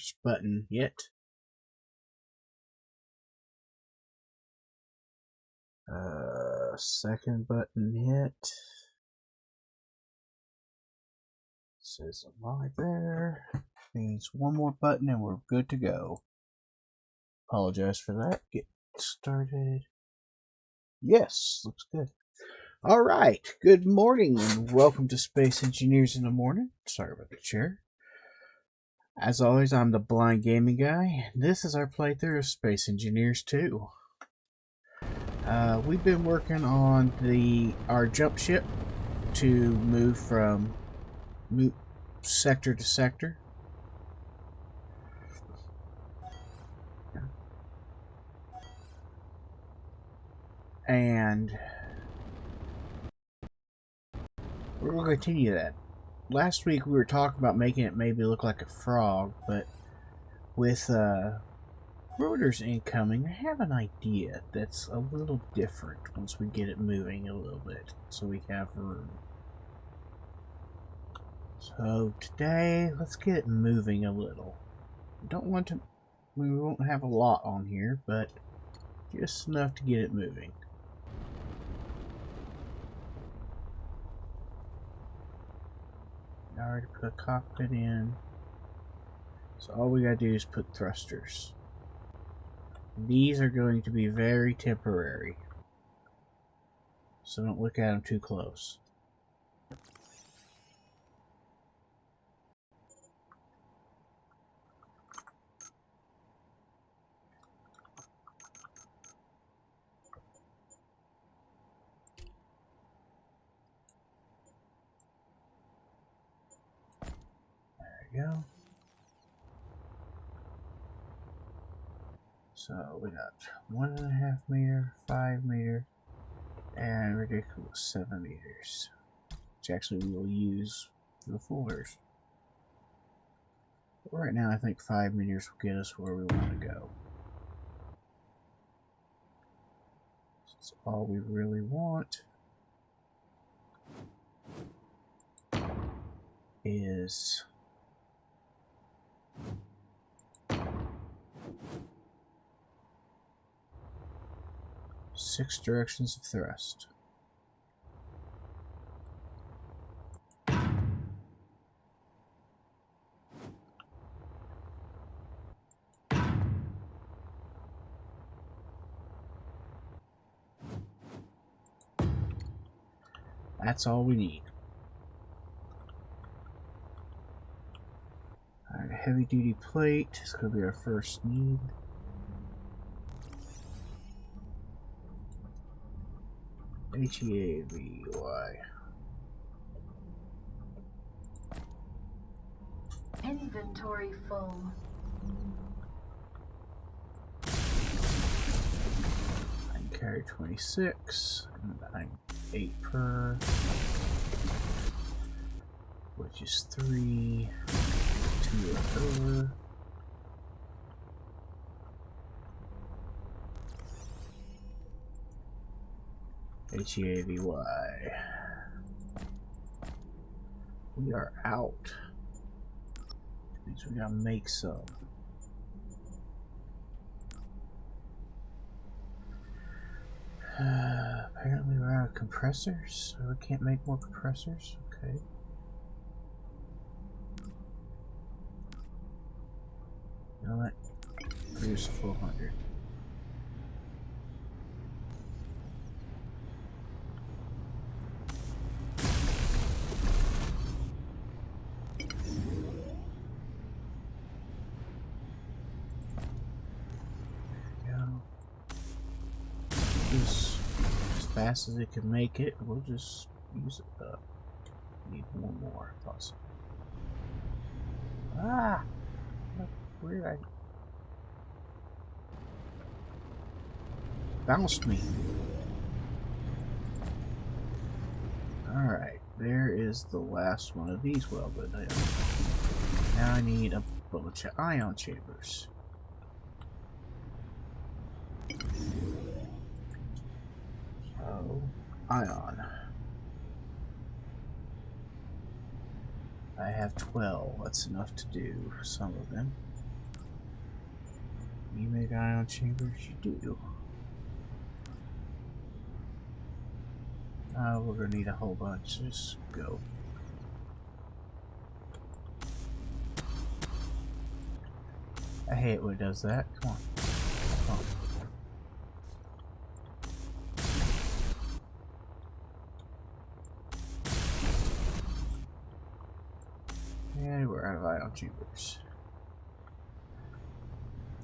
first button hit. Second button hit. Says right there. Means one more button and we're good to go. Apologize for that. Get started. Yes, looks good. Alright, good morning and welcome to Space Engineers in the Morning. Sorry about the chair. As always, I'm the Blind Gaming Guy. This is our playthrough of Space Engineers 2. We've been working on our jump ship to move from sector to sector. And we're going to continue that. Last week we were talking about making it maybe look like a frog, but with rotors incoming, I have an idea that's a little different once we get it moving a little bit, so we have room. So today, let's get it moving a little. We won't have a lot on here, but just enough to get it moving. I already put a cockpit in, so all we gotta do is put thrusters. These are going to be very temporary, so don't look at them too close. There we go. So we got 1.5 meter, 5 meter, and ridiculous 7 meters, which actually we will use for the folders. But right now I think 5 meters will get us where we want to go. That's all we really want is six directions of thrust. That's all we need. Alright, heavy duty plate is going to be our first need. HEAVY. Inventory full. I can carry 26, and I'm 8 per, which is 3, 2 left over. HEAVY. We are out. Which means we gotta make some. Apparently we're out of compressors, so we can't make more compressors. Okay. You know what? Produce a full 100. As fast as it can make it, we'll just use it up. Need one more, possibly. Ah! Where did I... Bounced me. Alright, there is the last one of these welded items. Now I need a bunch of ion chambers. So, ion. I have 12. That's enough to do some of them. You make ion chambers? You do. We're gonna need a whole bunch. Just go. I hate when it does that. Come on. Come on. And we're out of ion chambers.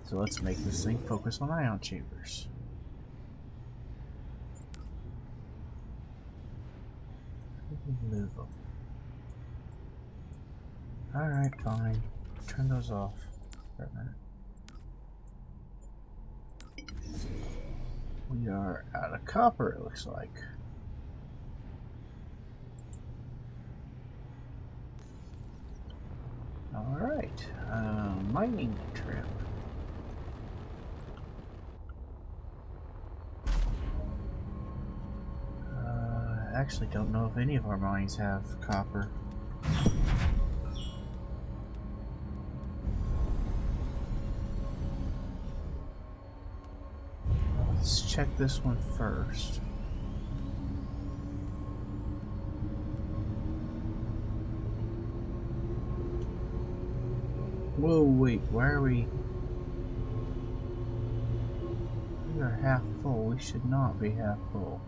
So let's make this thing focus on ion chambers. Move them. Alright, fine. Turn those off for a minute. We are out of copper, it looks like. Alright, mining trip. I actually don't know if any of our mines have copper. Let's check this one first. Whoa, wait, why are we... We are half full. We should not be half full.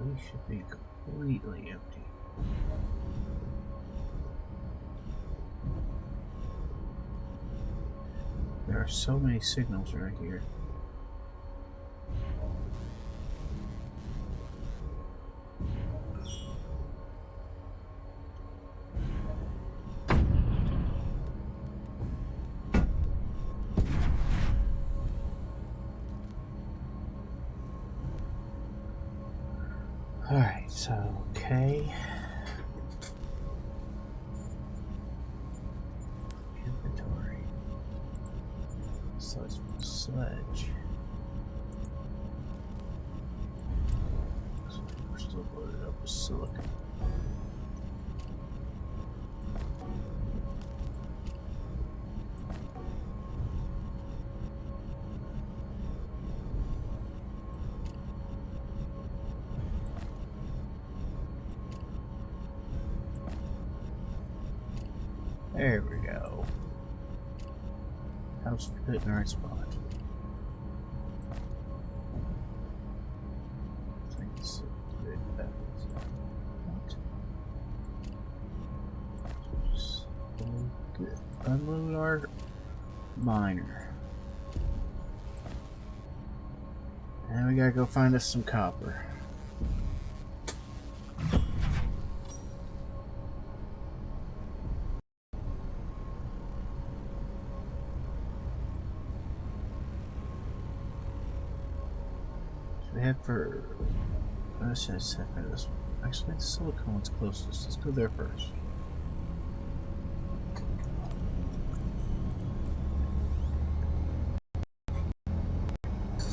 We should be completely empty. There are so many signals right here. Alright, so, okay. Inventory. Sledge. So we're still loaded up with silicon. There we go. House fit in the right spot. Things a bit better. Just unload our miner. And we gotta go find us some copper. Head for... Let's just head for this one. Actually, the silicon one's closest. Let's go there first.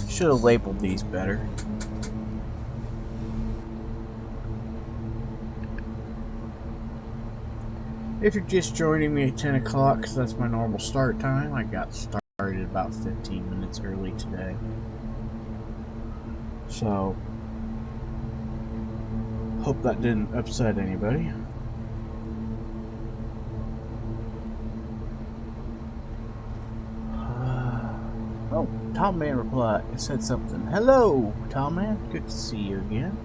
Should have labeled these better. If you're just joining me at 10 o'clock, because that's my normal start time, I got started about 15 minutes early today. So, hope that didn't upset anybody. Oh, Tom Man replied. It said something. Hello, Tom Man. Good to see you again.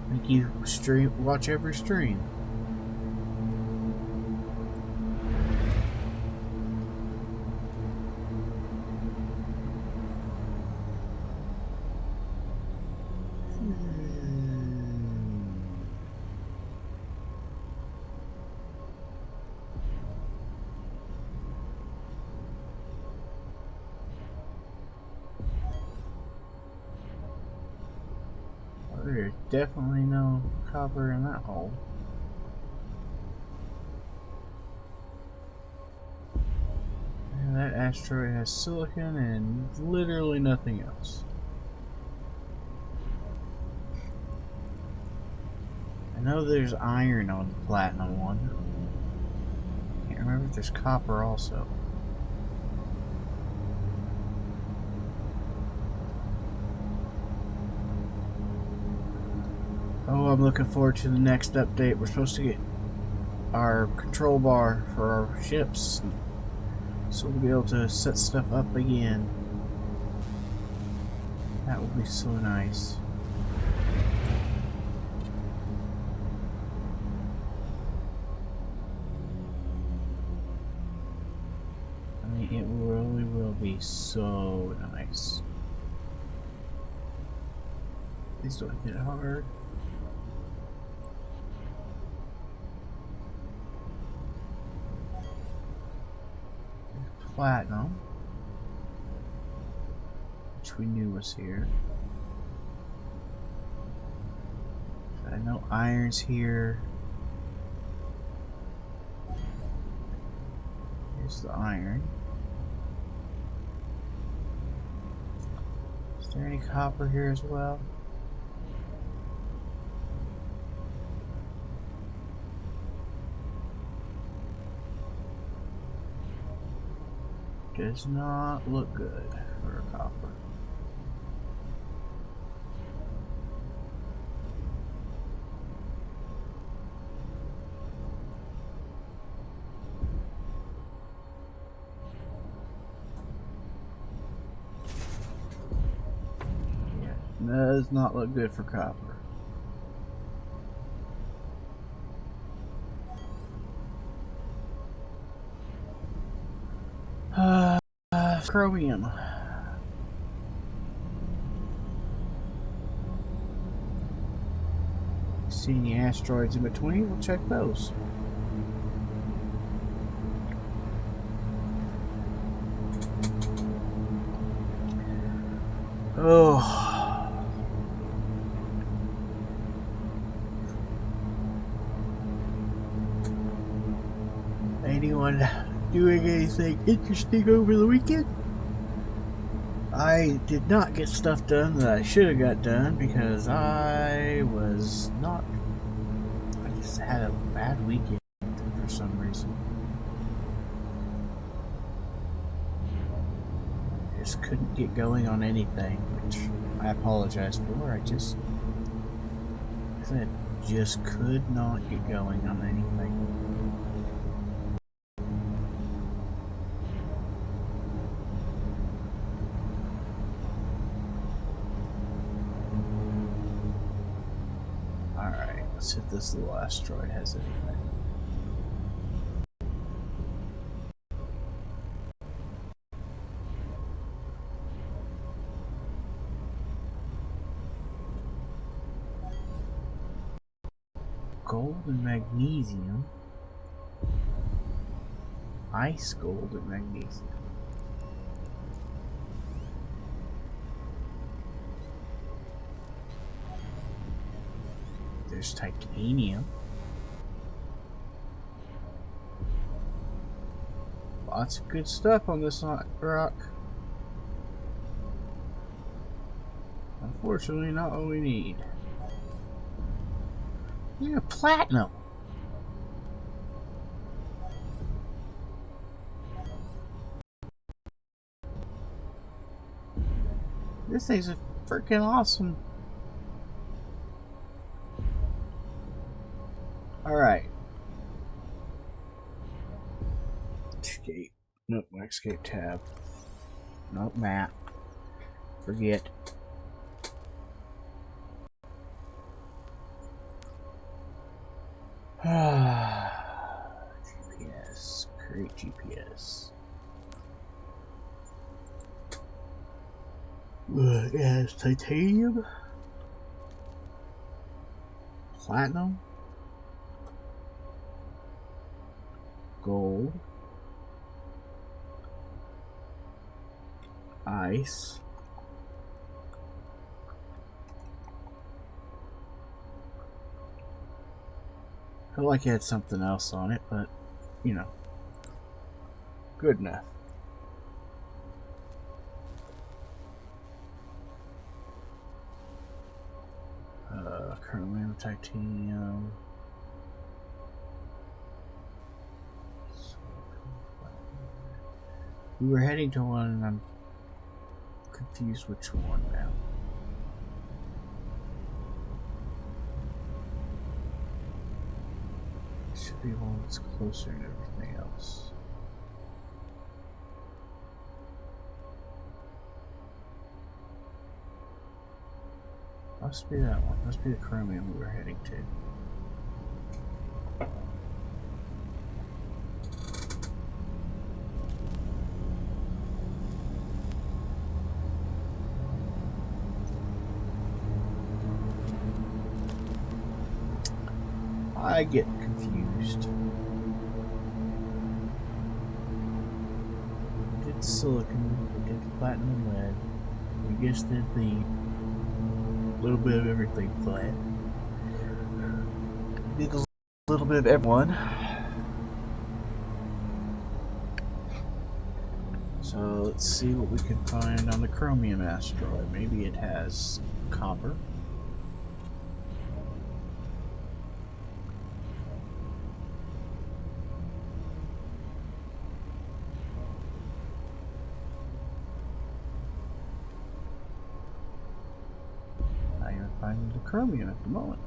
Thank you. Watch every stream. there's definitely no copper in that hole. And that asteroid has silicon and literally nothing else. I know there's iron on the platinum one. Can't remember if there's copper also. Oh, I'm looking forward to the next update. We're supposed to get our control bar for our ships, so we'll be able to set stuff up again. That will be so nice. I mean, it really will be so nice. Please don't hit it hard. Platinum, which we knew was here. I know iron's here. Here's the iron. Is there any copper here as well? Does not look good for a copper. Yeah, does not look good for copper. Chromium. See any asteroids in between? We'll check those. Oh. Anyone doing anything interesting over the weekend? I did not get stuff done that I should have got done because I was not. I just had a bad weekend for some reason. I just couldn't get going on anything, which I apologize for. I just could not get going on anything. Alright, let's see if this little asteroid has anything. Gold and magnesium. Ice, gold, and magnesium. There's titanium. Lots of good stuff on this rock. Unfortunately, not what we need. Yeah, platinum. This thing's freaking awesome. Alright. Escape. Nope, escape tab. Nope, map. Forget. GPS. Create GPS. It has titanium. Platinum. Gold. Ice. Felt like it had something else on it, but, you know, good enough. Chromium, titanium. We were heading to one, and I'm confused which one now. It should be one that's closer to everything else. Must be that one. Must be the chromium we were heading to. I get confused. We did silicon, we did platinum and lead. We just did the little bit of everything flat. We did a little bit of everyone. So let's see what we can find on the chromium asteroid. Maybe it has copper. Finding the chromium at the moment.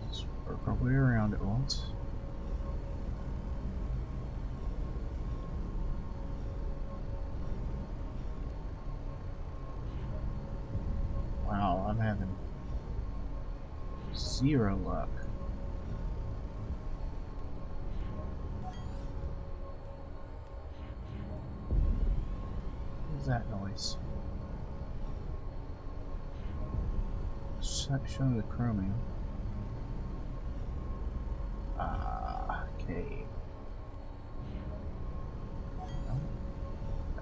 Let's work our way around it once. Wow, I'm having zero luck. That noise. Show the chromium. Okay.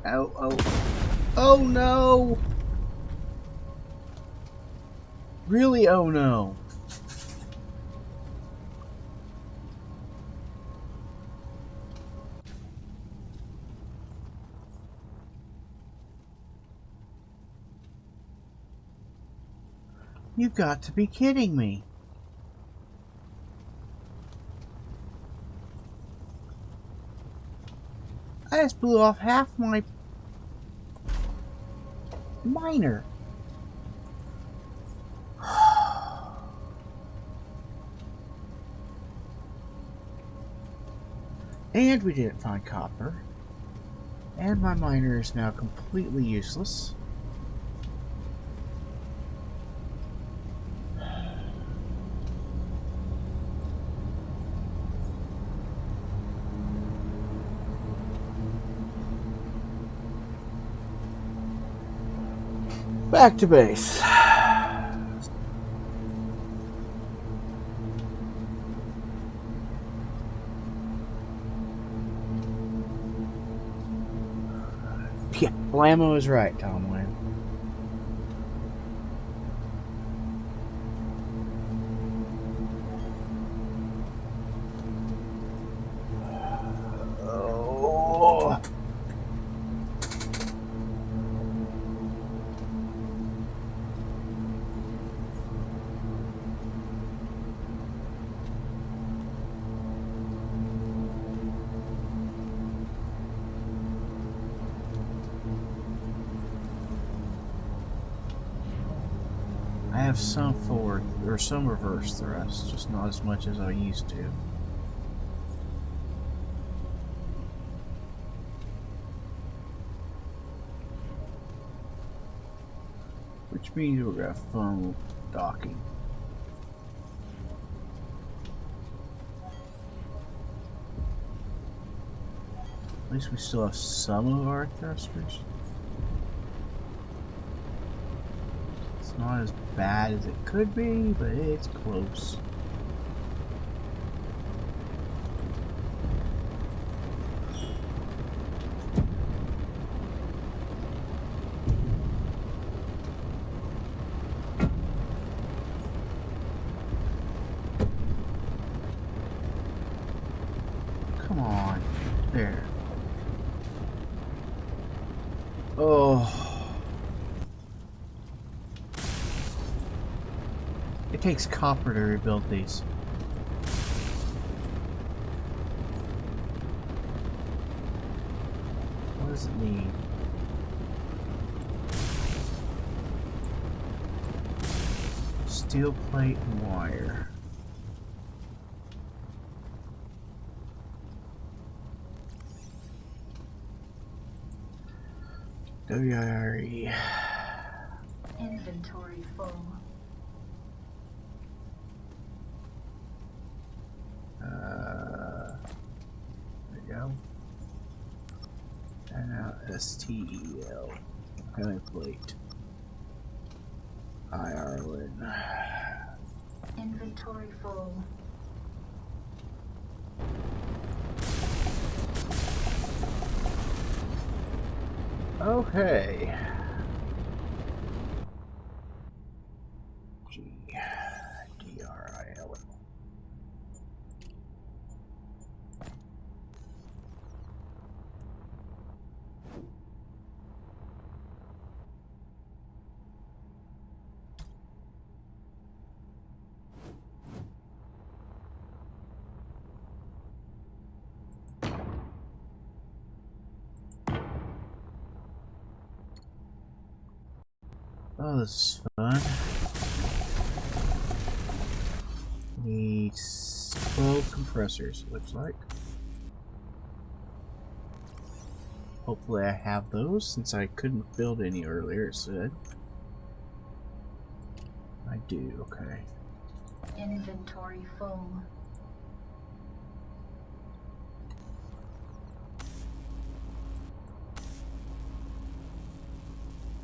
Oh no! Really? Oh no! You've got to be kidding me. I just blew off half my miner. And we didn't find copper. And my miner is now completely useless. Back to base. Yeah, Blammo is right, Tom Wayne. Oh. I have some forward or some reverse thrust, just not as much as I used to. Which means we're gonna have fun docking. At least we still have some of our thrusters. It's not as bad as it could be, but it's close. Come on. There. Oh. It takes copper to rebuild these. What does it need? Steel plate and wire. WIRE. Inventory full. There we go. And now STEL. Heavy plate. Ireland. Inventory full. Okay. GDRIL. Oh, this is fun. Needs 12 compressors, looks like. Hopefully I have those, since I couldn't build any earlier, it said. I do, okay. Inventory full.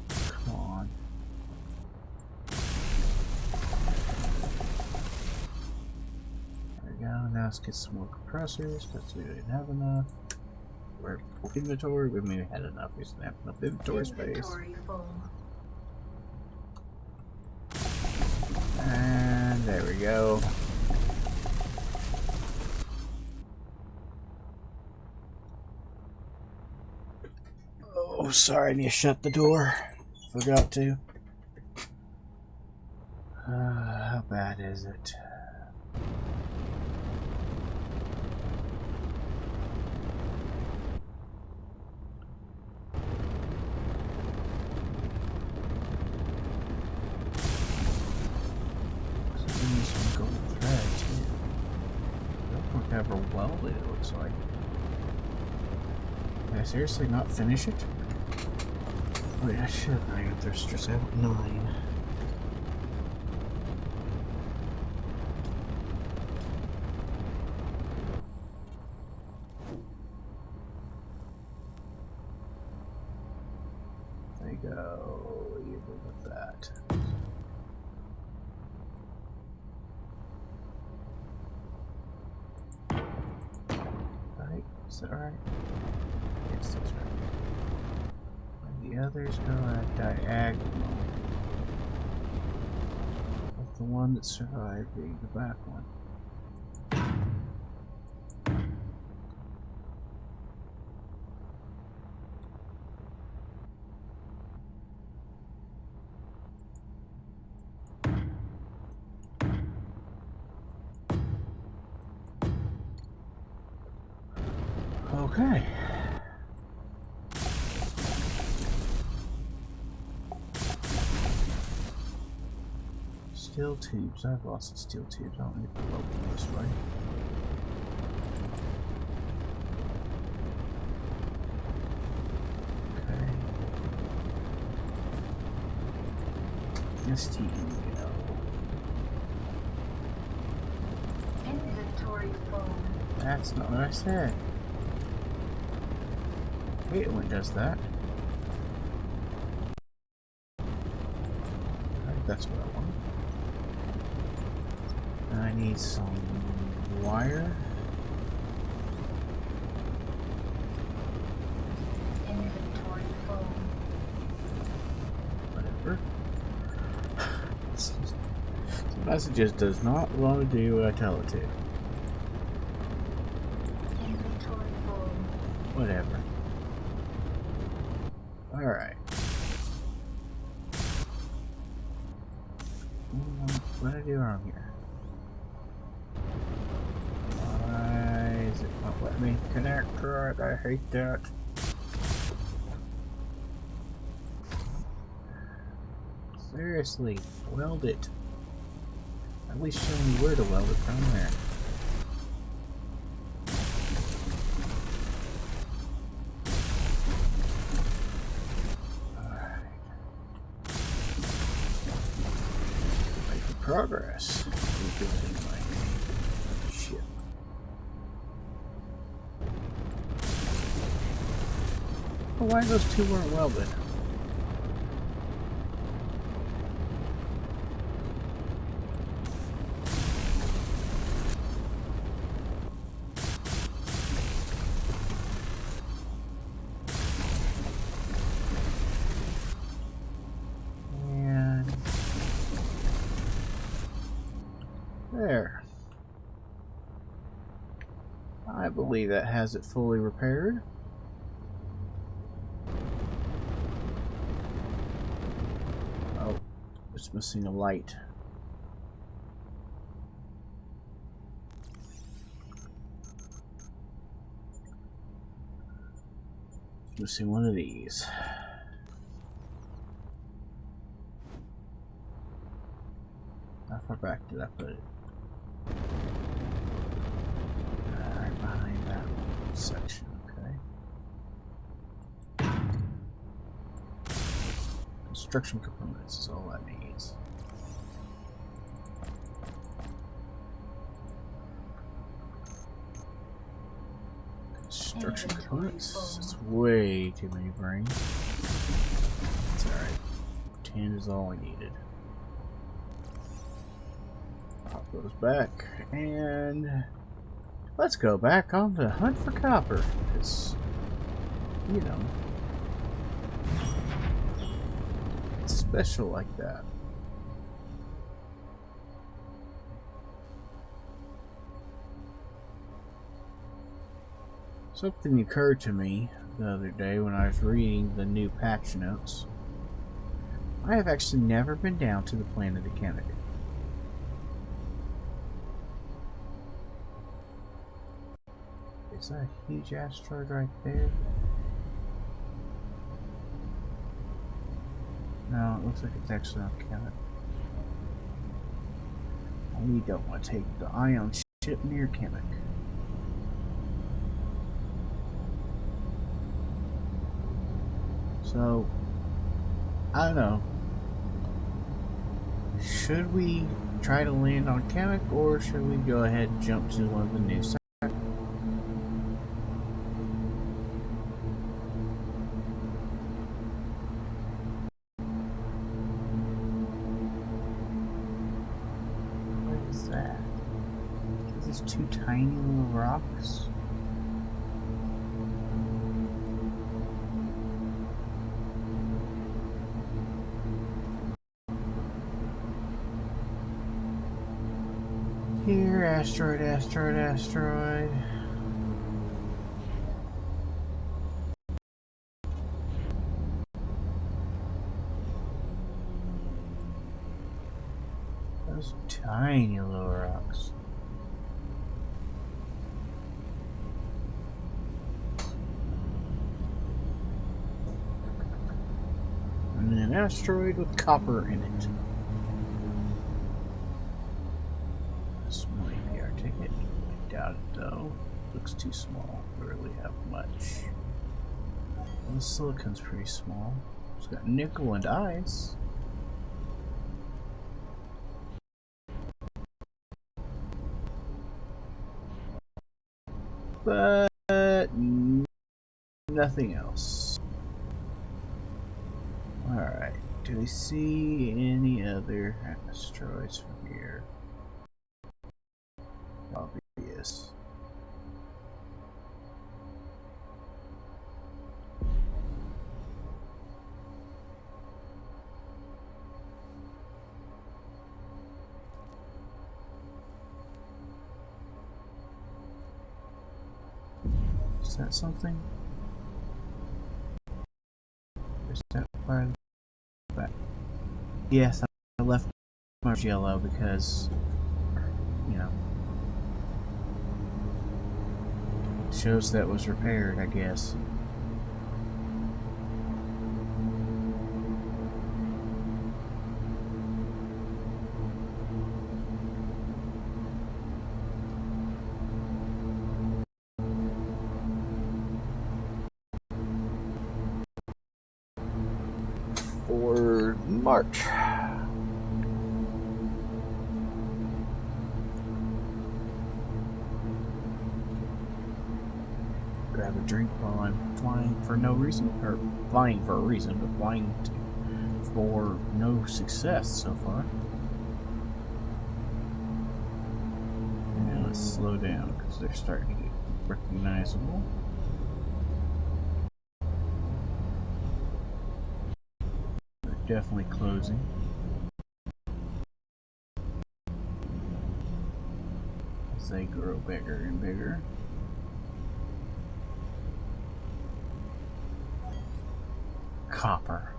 Come on. There we go, now let's get some more compressors, because we didn't have enough. We're inventory, we maybe had enough, we just didn't have enough inventory space. Inventory full. And there we go. Oh, sorry, I need to shut the door. Forgot to. How bad is it? Some gold thread too. Don't ever welded, it looks like. Did I seriously not finish it? Wait, I should have iron thrusters. I have 9. There you go. Even with that. Right? Is that right? Yes, that's right. And the others go at diagonal. With the one that survived being the back one. Okay. Steel tubes. I've lost the steel tubes. I don't need to open this way. Okay. STEL. Inventory full. That's not what I said. I hate it when it does that. I think that's what I want. And I need some wire. Inventory full. Whatever. Sometimes it just does not want to do what I tell it to. Inventory Whatever. Alright. What did I do wrong here? Why is it not letting me connect to it? I hate that. Seriously, weld it. At least show me where to weld it from there. Progress. Rebuilding my ship. Oh, why those two weren't welded? There. I believe that has it fully repaired. Oh, it's missing a light. It's missing one of these. How far back did I put it? Right behind that section, okay. Construction components is all that needs. Construction components? It's way too many brains. It's alright. 10 is all I needed. Pop those back, and let's go back on the hunt for copper. Because, you know, it's special like that. Something occurred to me the other day when I was reading the new patch notes. I have actually never been down to the planet of Kemet. Is that a huge asteroid right there? No, it looks like it's actually on Kemet. We don't want to take the ion ship near Kemet. So, I don't know. Should we try to land on Kemet, or should we go ahead and jump to one of the new sites? What is that? Are these two tiny little rocks? Here, asteroid, asteroid, asteroid. Those tiny little rocks. And an asteroid with copper in it. This might be our ticket. I doubt it though. Looks too small to really have much. Well, the silicon's pretty small. It's got nickel and ice. But nothing else. Alright, do we see any other asteroids from here? Obvious. Is that something? by the back. Yes, I left my yellow because, you know, it shows that it was repaired, I guess. For March. Grab a drink while I'm flying for no reason, or flying for a reason, but flying for no success so far. And let's slow down because they're starting to get recognizable. They're definitely closing. As they grow bigger and bigger. Copper.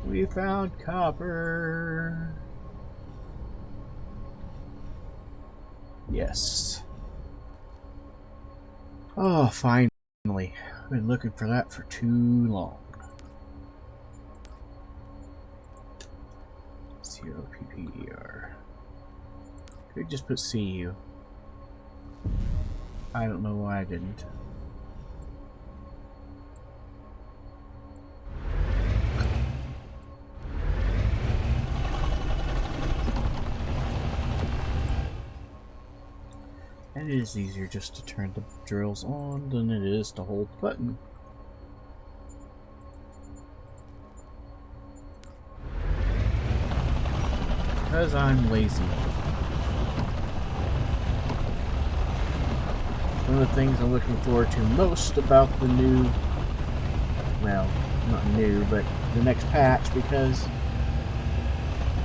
We found copper. Yes. Oh, finally. I've been looking for that for too long. 0 PPER. Could just put CU. I don't know why I didn't. And it is easier just to turn the drills on than it is to hold the button. Because I'm lazy. One of the things I'm looking forward to most about the new, well, not new, but the next patch, because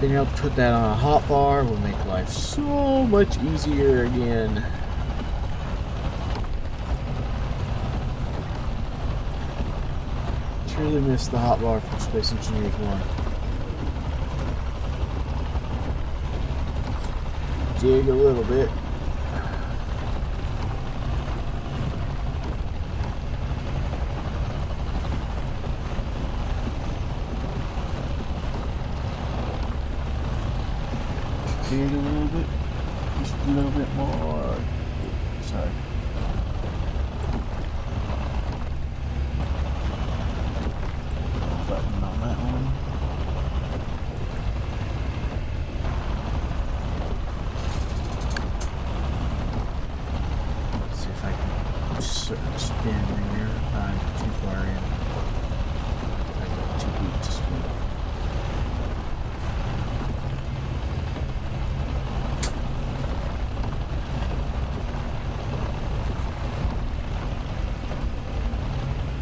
being able to put that on a hotbar will make life so much easier again. Truly miss the hotbar from Space Engineers 1. Dig a little bit. Dig a little bit. Just a little bit more. Sorry. Button on that one. See if I can spin there. I'm too far in. I got too deep to spin.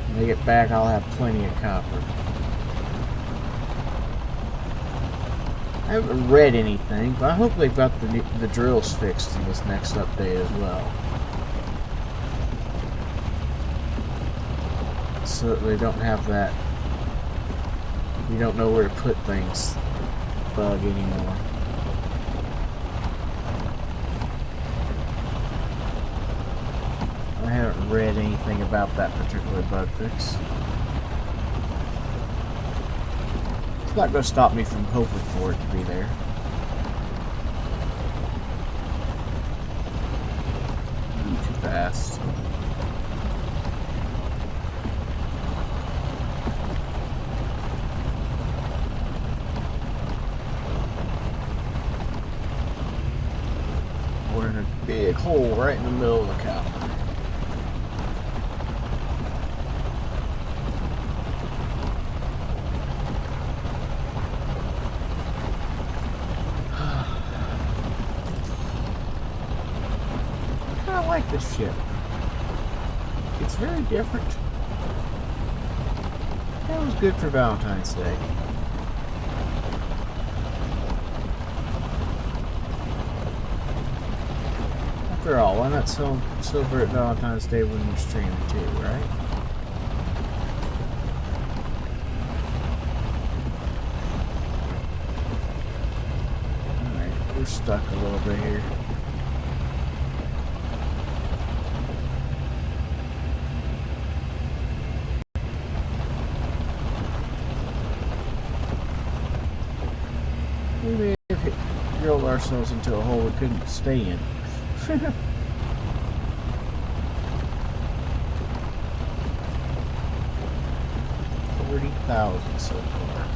When I get back, I'll have plenty of copper. I haven't read anything, but I hope they've got the drills fixed in this next update as well. So that they don't have that you don't know where to put things bug anymore. I haven't read anything about that particular bug fix. It's not going to stop me from hoping for it to be there. Too fast. We're in a big hole right in the middle of the copper. I like this ship. It's very different. That was good for Valentine's Day. After all, why not silver at Valentine's Day when you're streaming too, right? Alright, we're stuck a little bit here. Maybe if we drilled ourselves into a hole we couldn't stay in. 40,000 so far.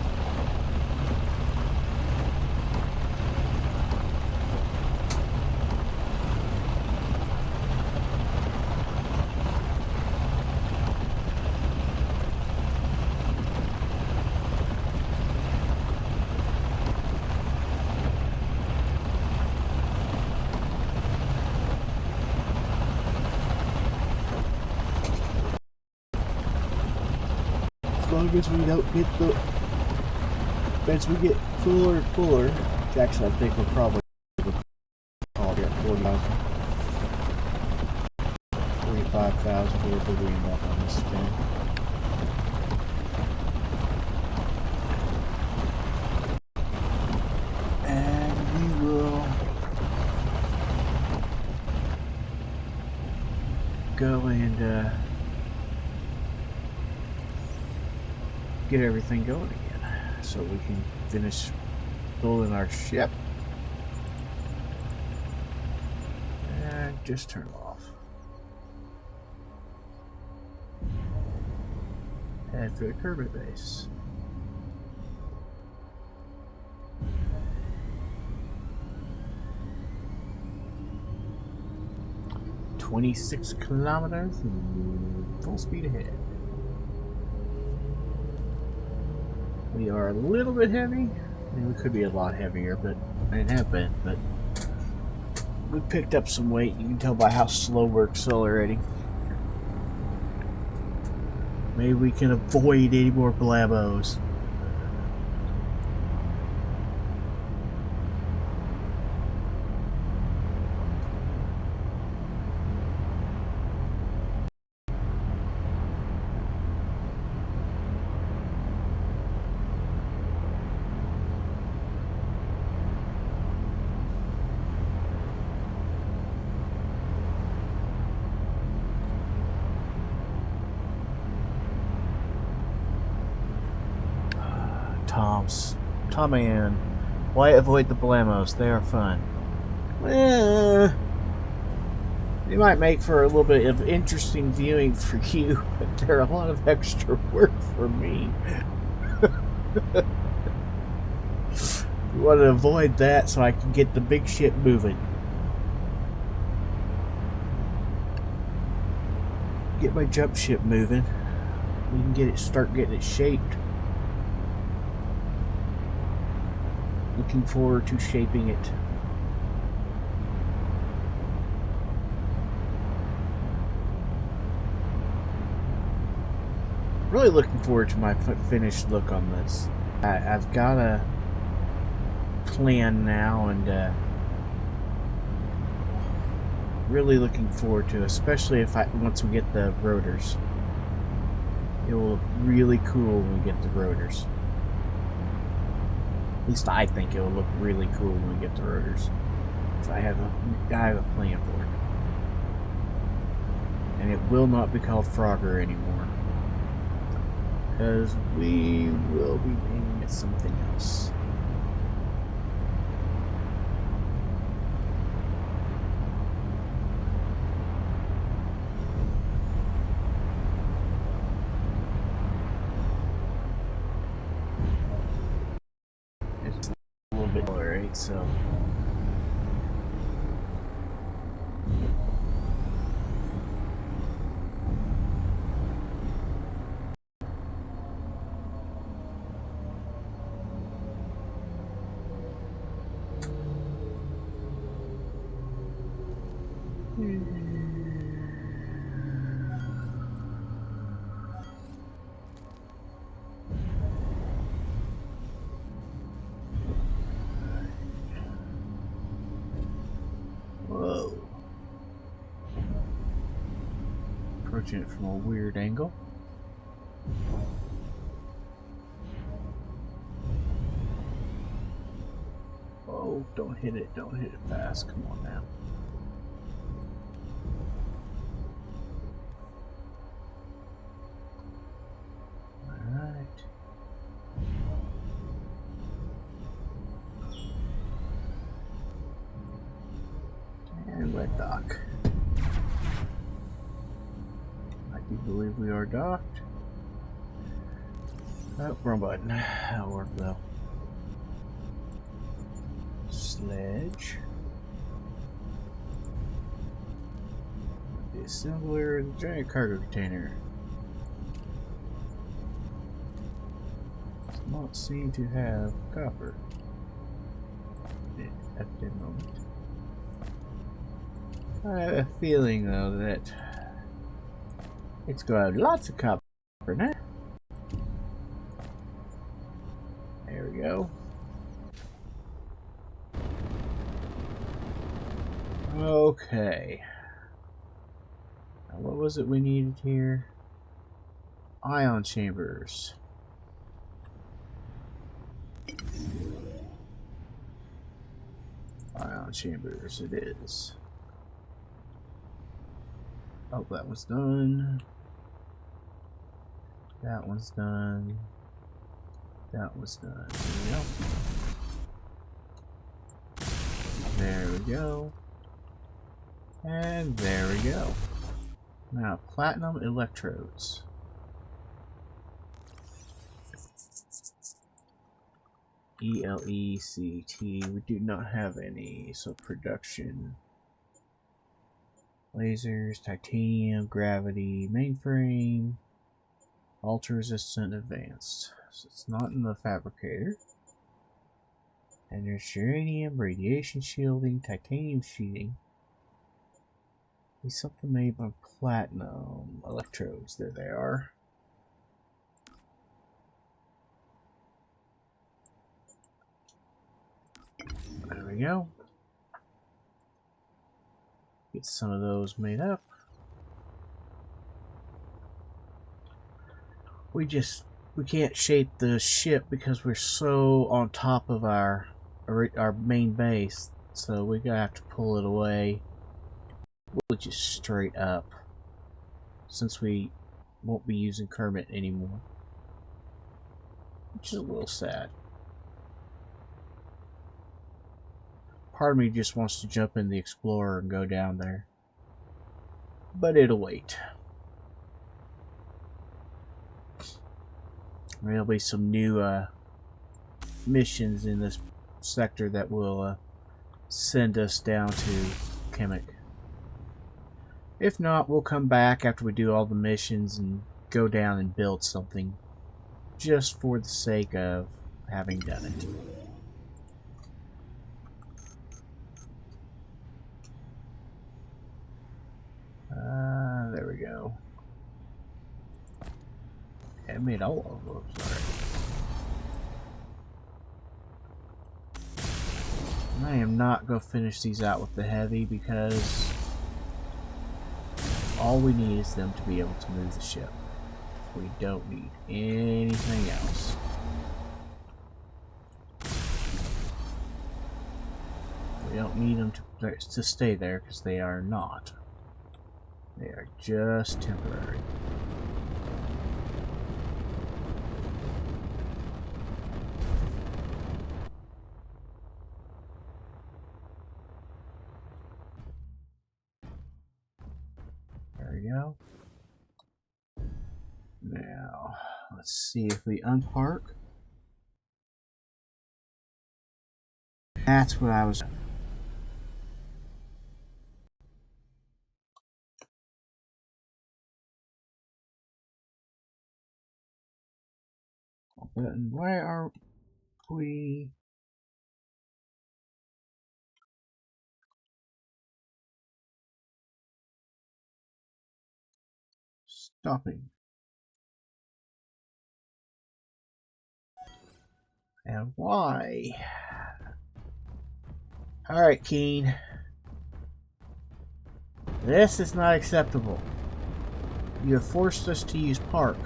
As long as we don't get as we get fuller and fuller, Jackson, I think we're probably all at 40,000. 45,000 here to we end up on this spin. And we will go and get everything going again so we can finish building our ship. And just turn off. Head for the Kirby base. "26 kilometers, full speed ahead." We are a little bit heavy. I mean, we could be a lot heavier, but I didn't have been. But we picked up some weight. You can tell by how slow we're accelerating. Maybe we can avoid any more blabos. Tom and why avoid the blamos? They are fun. They might make for a little bit of interesting viewing for you, but they're a lot of extra work for me. We want to avoid that so I can get the big ship moving. Get my jump ship moving. We can start getting it shaped. Looking forward to shaping it. Really looking forward to my finished look on this. I've got a plan now, and really looking forward to, especially once we get the rotors. It will look really cool when we get the rotors. At least I think it will look really cool when we get the rotors. So I have a plan for it. And it will not be called Frogger anymore, because we will be naming it something else. It's a little bit more, right? So approaching it from a weird angle. Oh, don't hit it fast. Come on now. Alright. And wet dock. I do believe we are docked. Oh, wrong button. That'll work though. Sledge. The assembler and the giant cargo container. Does not seem to have copper at the moment. I have a feeling though that it's got lots of copper now. There we go. Okay. Now what was it we needed here? Ion chambers. Ion chambers it is. Oh, that one's done. That one's done. That was done. There we go. And there we go. Now, platinum electrodes. ELECT. We do not have any. So, production. Lasers, titanium, gravity, mainframe, ultra resistant, advanced. So, it's not in the fabricator. And there's uranium, radiation shielding, titanium sheeting. There's something made by platinum electrodes. There they are. There we go. Get some of those made up. We can't shape the ship because we're so on top of our main base, so we're gonna have to pull it away. We'll just straight up, since we won't be using Kermit anymore, which is a little sad. Part of me just wants to jump in the Explorer and go down there, but it'll wait. There'll be some new missions in this sector that will send us down to Kemek. If not, we'll come back after we do all the missions and go down and build something just for the sake of having done it. There we go. I made all of those already. I am not going to finish these out with the heavy because all we need is them to be able to move the ship. We don't need anything else. We don't need them to stay there because they are not. They are just temporary. There we go. Now, let's see if we unpark. That's what I was... Button. Why are we... stopping? And why? Alright, Keen. This is not acceptable. You have forced us to use park.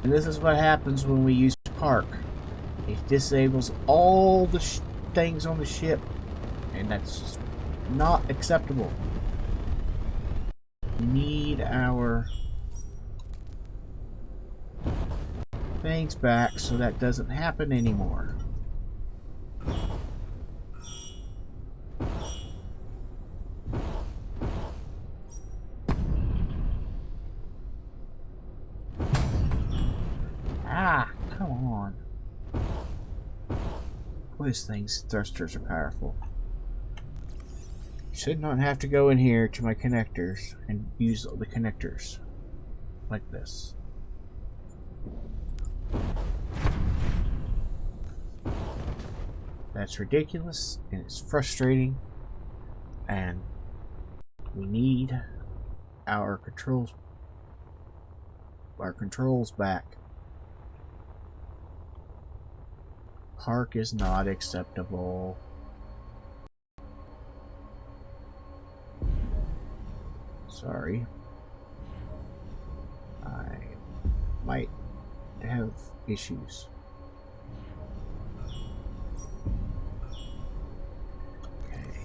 And this is what happens when we use park. It disables all the things on the ship. And that's just not acceptable. We need our things back so that doesn't happen anymore. Ah, come on. These things, thrusters are powerful. Should not have to go in here to my connectors and use the connectors like this. That's ridiculous and it's frustrating, and we need our controls back. Park is not acceptable. Sorry. I might have issues. Okay.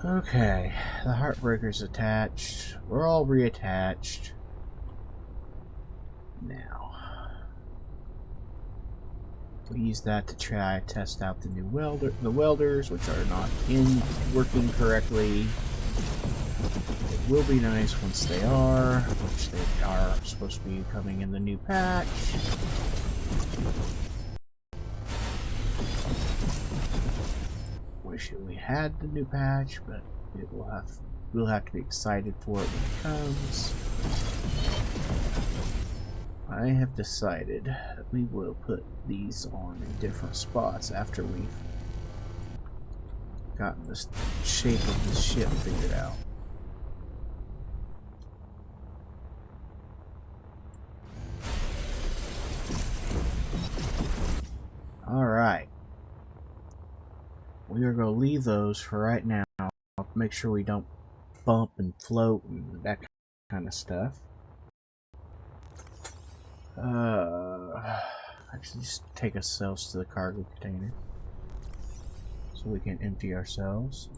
Okay, the Heartbreaker's attached. We're all reattached. Now, we use that to try test out the new welders, which are not working correctly. It will be nice once they are, which they are supposed to be coming in the new patch. Wish we had the new patch, but we'll have to be excited for it when it comes. I have decided that we will put these on in different spots after we've gotten the shape of the ship figured out. Alright. We are going to leave those for right now. I'll make sure we don't bump and float and that kind of stuff. Actually, just take ourselves to the cargo container so we can empty ourselves.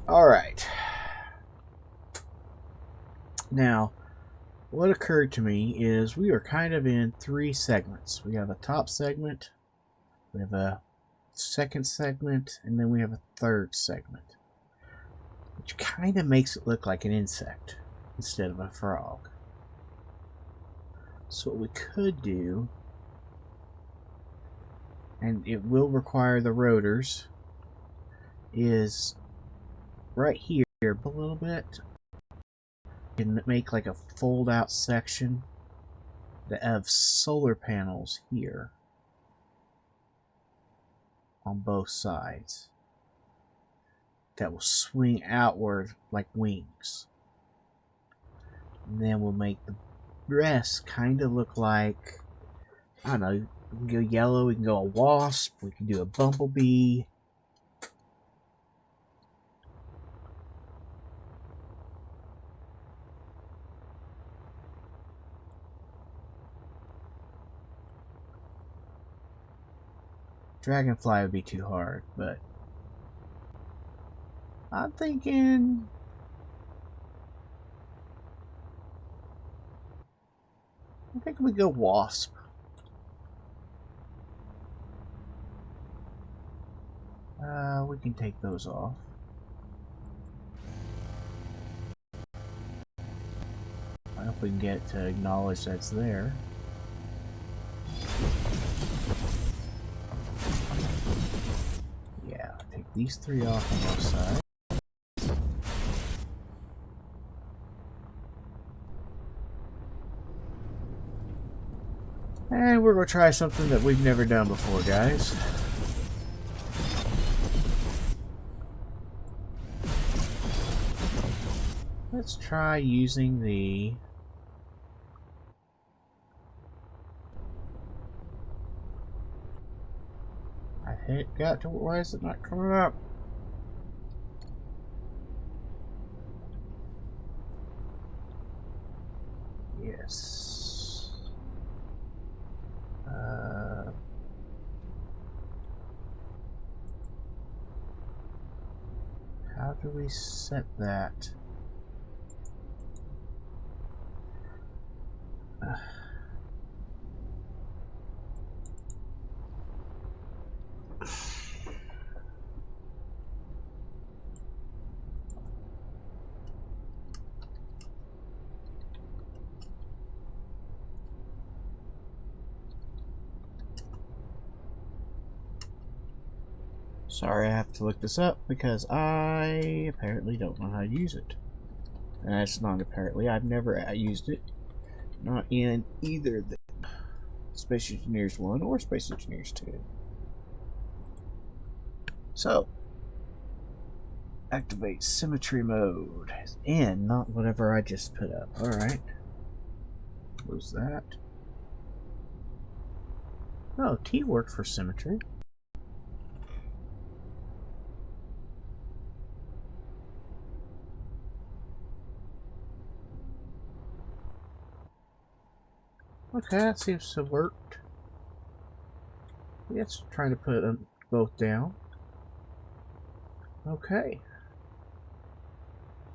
Alright. Now, what occurred to me is we are kind of in 3 segments. We have a top segment, we have a second segment, and then we have a third segment, which kind of makes it look like an insect instead of a frog. So what we could do, and it will require the rotors, is right here a little bit, you can make like a fold out section that have solar panels here on both sides that will swing outward like wings. And then we'll make the rest kind of look like, I don't know, we can go yellow, we can go a wasp, we can do a bumblebee. Dragonfly would be too hard, but I'm thinking we go wasp. We can take those off. I hope we can get to acknowledge that's there. Yeah, take these 3 off on both sides. And we're going to try something that we've never done before, guys. let's try using the I hit got to why is it not coming up? Yes. How do we set that? Sorry, I have to look this up because I apparently don't know how to use it. And that's not apparently. I've never used it. Not in either the Space Engineers 1 or Space Engineers 2. So, activate symmetry mode. And not whatever I just put up. Alright. What was that? Oh, T worked for symmetry. Okay, that seems to have worked. Let's try to put them both down. Okay.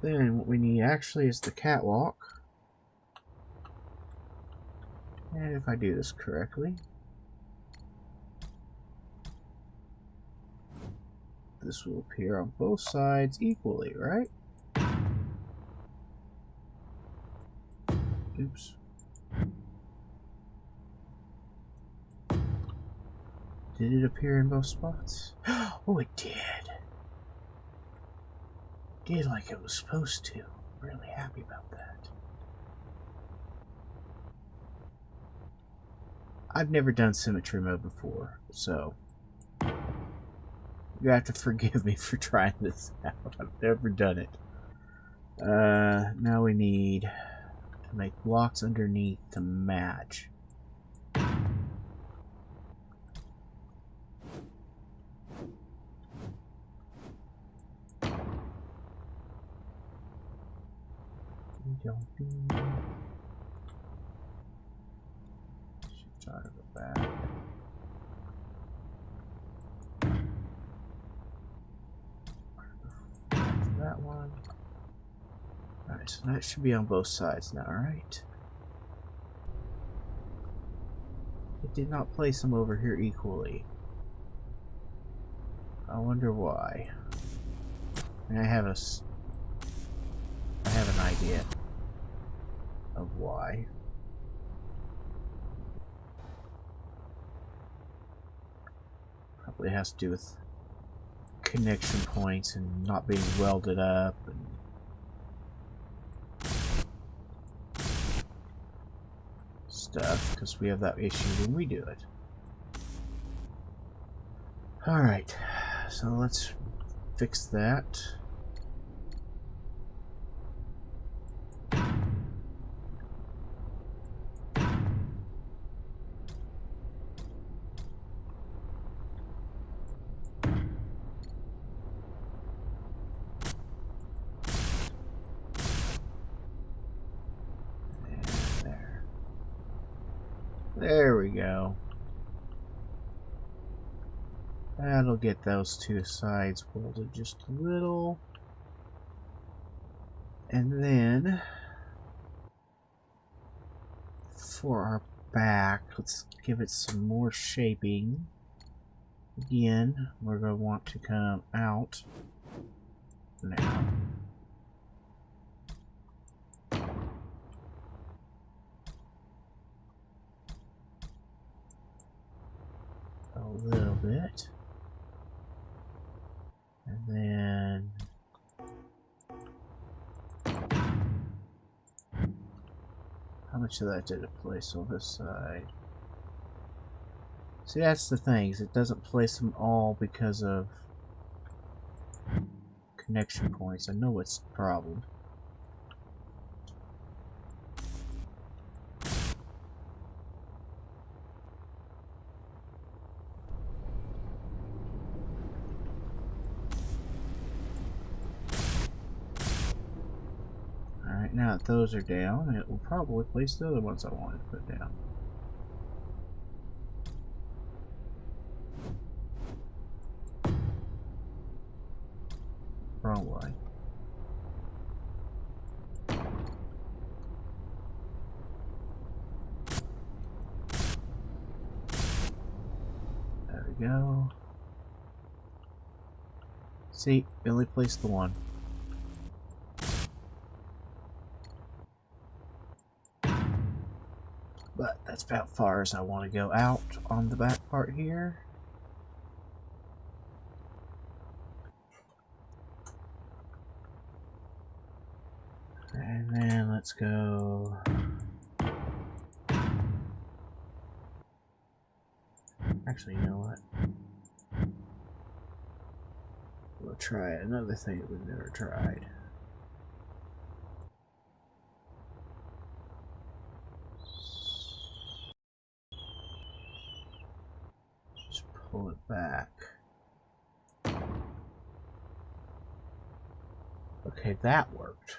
Then what we need actually is the catwalk. And if I do this correctly, this will appear on both sides equally, right? Oops. Did it appear in both spots? Oh, it did. Did like it was supposed to. Really happy about that. I've never done symmetry mode before, so you have to forgive me for trying this out. I've never done it. Now we need to make blocks underneath to match. Should try to go back. That one. Alright, so that should be on both sides now, alright? It did not place them over here equally. I wonder why. And I have an idea of why. Probably has to do with connection points and not being welded up and stuff, because we have that issue when we do it. Alright, so let's fix that. There we go. That'll get those two sides welded just a little. And then for our back, let's give it some more shaping. Again, we're going to want to come out now. A little bit. And then how much of that did it place on this side? See, that's the thing, is it doesn't place them all because of connection points. I know it's the problem. Now that those are down, it will probably place the other ones I wanted to put down. Wrong way. There we go. See, it only placed the one. But that's about far as I want to go out on the back part here. And then let's go. Actually, you know what? We'll try another thing that we've never tried. Just pull it back. Okay, that worked.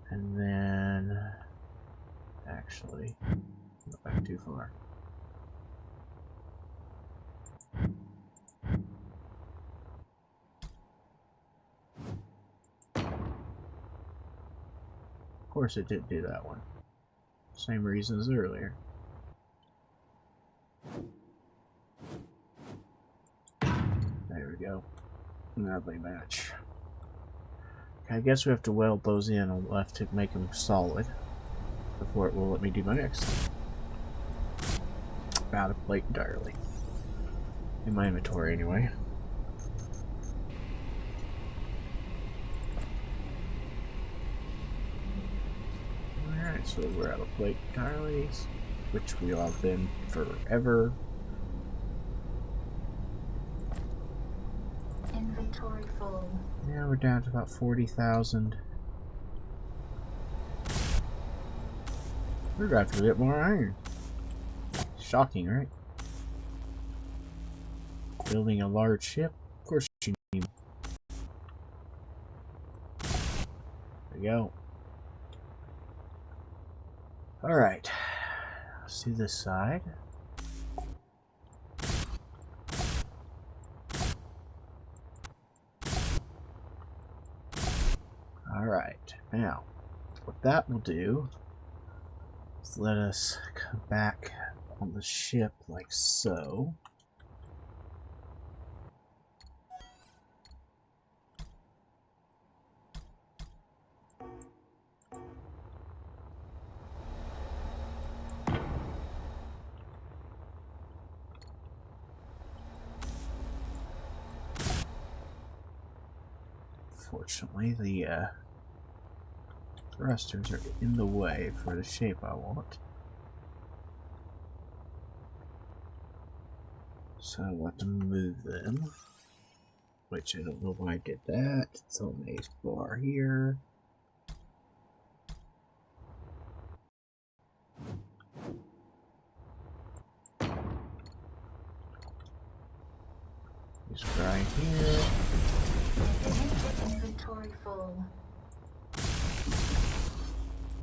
And then, actually, not back too far. Of course it didn't do that one. Same reason as earlier. There we go. Lovely match. Okay, I guess we have to weld those in, and we'll have to make them solid before it will let me do my next thing. Out of plate entirely. In my inventory, anyway. Alright, so we're out of plate entirely, which we all have been forever. Inventory full. Now we're down to about 40,000. We're going to have to get more iron. Shocking, right? Building a large ship? Of course you need. There we go. Alright. Let's do this side. Alright. Now, what that will do is let us come back on the ship like so. Fortunately, the thrusters are in the way for the shape I want. So I want to move them, which I don't know why I did that. It's on the bar here. Just right here. Inventory full.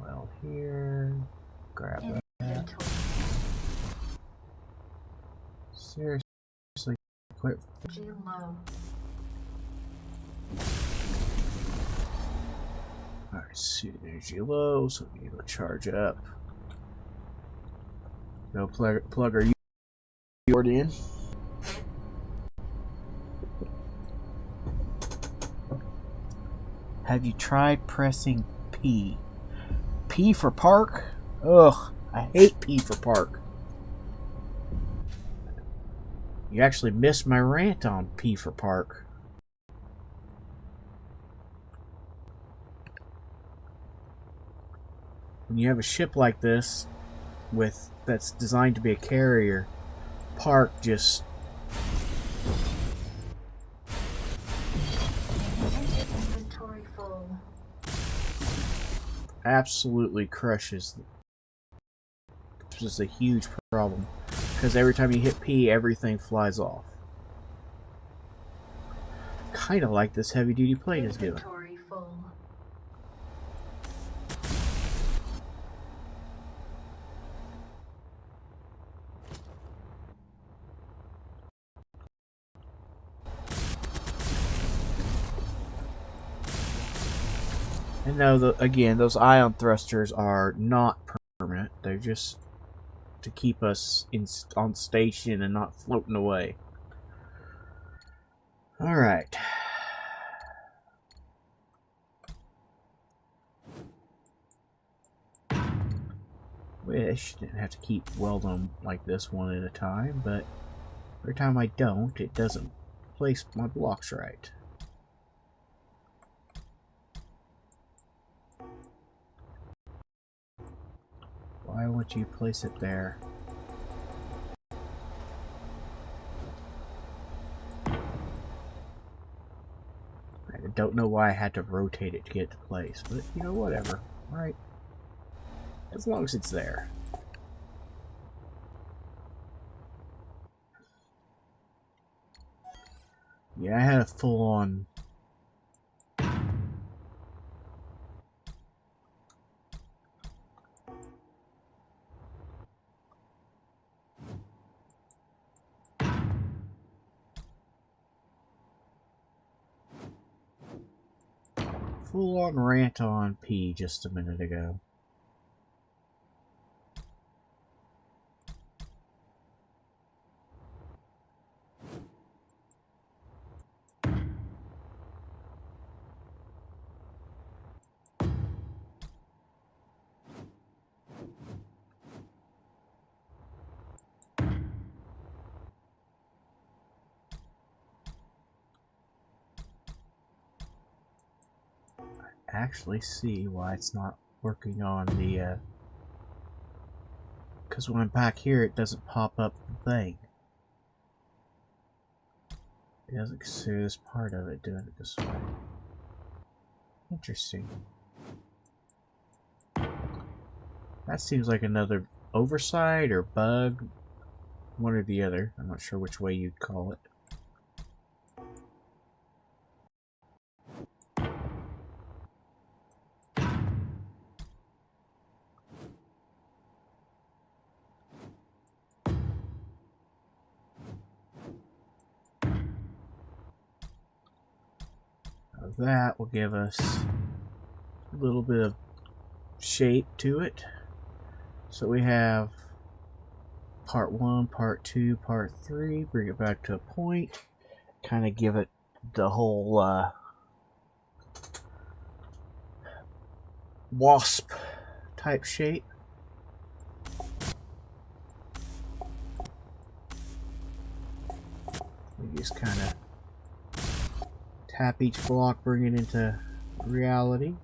Well, here. Grab that. Inventory. Seriously, quit. Energy low. Alright, suit energy low, so we need to charge up. Go plug our UART in. Have you tried pressing P? P for park? Ugh, I hate P for park. You actually missed my rant on P for park. When you have a ship like this, that's designed to be a carrier, park just Inventory full. absolutely crushes. It's just a huge problem because every time you hit P, everything flies off. Kind of like this heavy duty plate is doing. Inventory And no, again, those ion thrusters are not permanent. They're just to keep us on station and not floating away. Alright. Wish didn't have to keep welding them like this one at a time, but every time I don't, it doesn't place my blocks right. Why would you place it there? I don't know why I had to rotate it to get it to place, but you know, whatever. Alright. As long as it's there. Yeah, I had a full-on rant on P just a minute ago. Actually see why it's not working on the because when I'm back here it doesn't pop up the thing. It doesn't consider this part of it doing it this way. Interesting. That seems like another oversight or bug, one or the other. I'm not sure which way you'd call it. That will give us a little bit of shape to it. So we have part 1, part 2, part 3, bring it back to a point, kind of give it the whole wasp type shape. We just kind of tap each block, bring it into reality.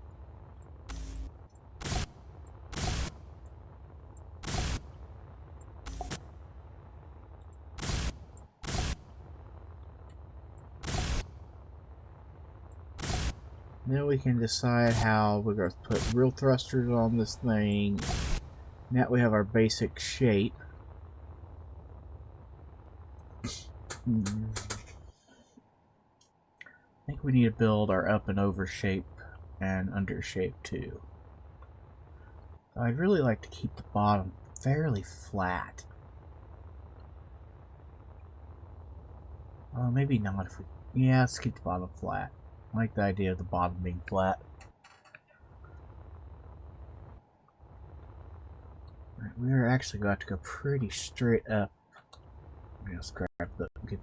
Then we can decide how we're going to put real thrusters on this thing. Now we have our basic shape. I think we need to build our up and over shape and under shape too. I'd really like to keep the bottom fairly flat. Maybe not if we... Yeah, let's keep the bottom flat. I like the idea of the bottom being flat. Right, we're actually going to have to go pretty straight up. Let's grab the... Get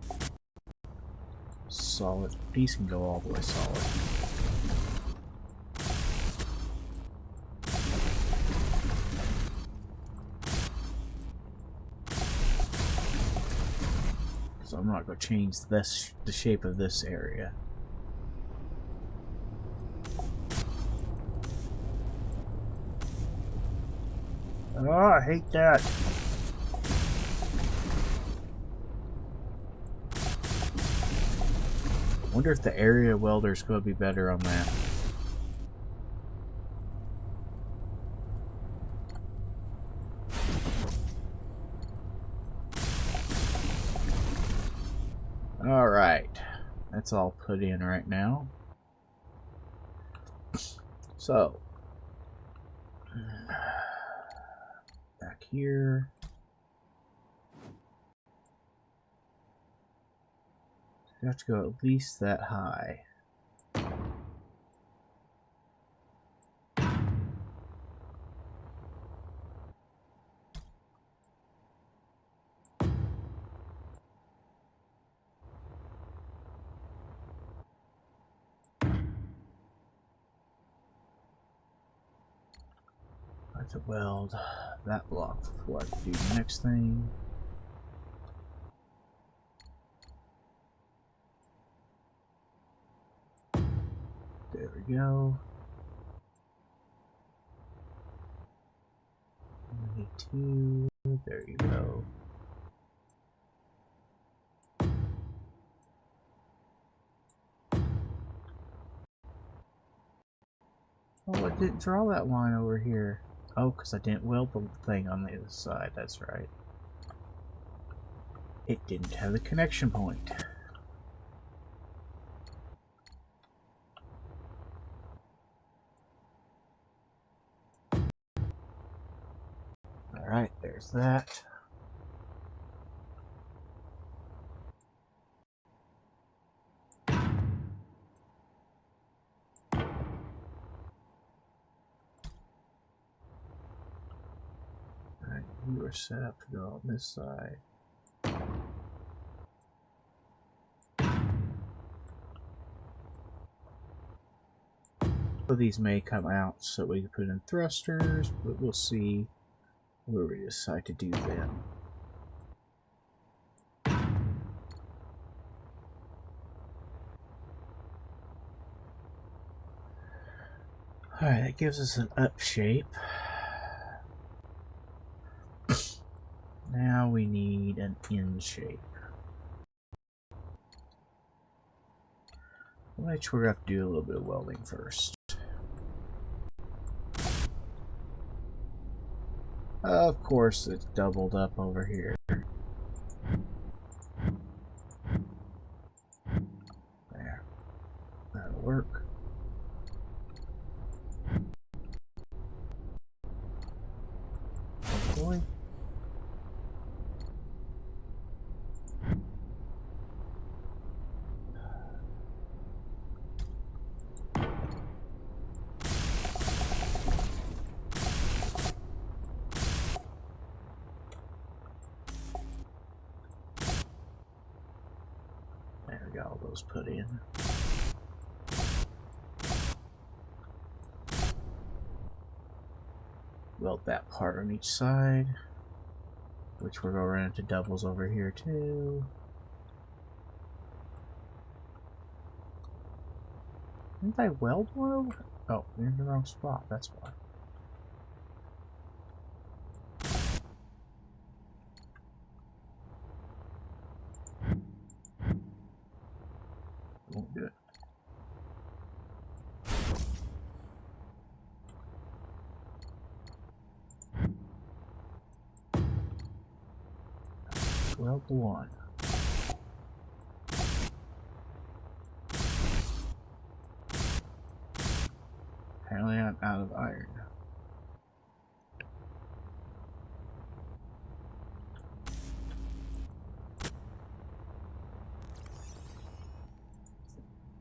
solid. These can go all the way solid. So I'm not going to change this, the shape of this area. Oh, I hate that. I wonder if the area welder's going to be better on that. Alright. That's all put in right now. So. Back here. We have to go at least that high. to weld that block before I can do the next thing. There we go. We need two. There you go. Oh, I didn't draw that line over here. Oh, because I didn't weld the thing on the other side. That's right. It didn't have the connection point. Alright, there's that. Alright, you are set up to go on this side. These may come out so we can put in thrusters, but we'll see where we decide to do them. Alright, that gives us an up shape. Now we need an in shape, which we're going to have to do a little bit of welding first. Of course, it's doubled up over here. There. That'll work. Hopefully. There we got all those put in. Weld that part on each side, which we're going to run into doubles over here too. Didn't I weld one over? Oh, we're in the wrong spot, that's why. Won't do it. Weld the one. Apparently I'm out of iron.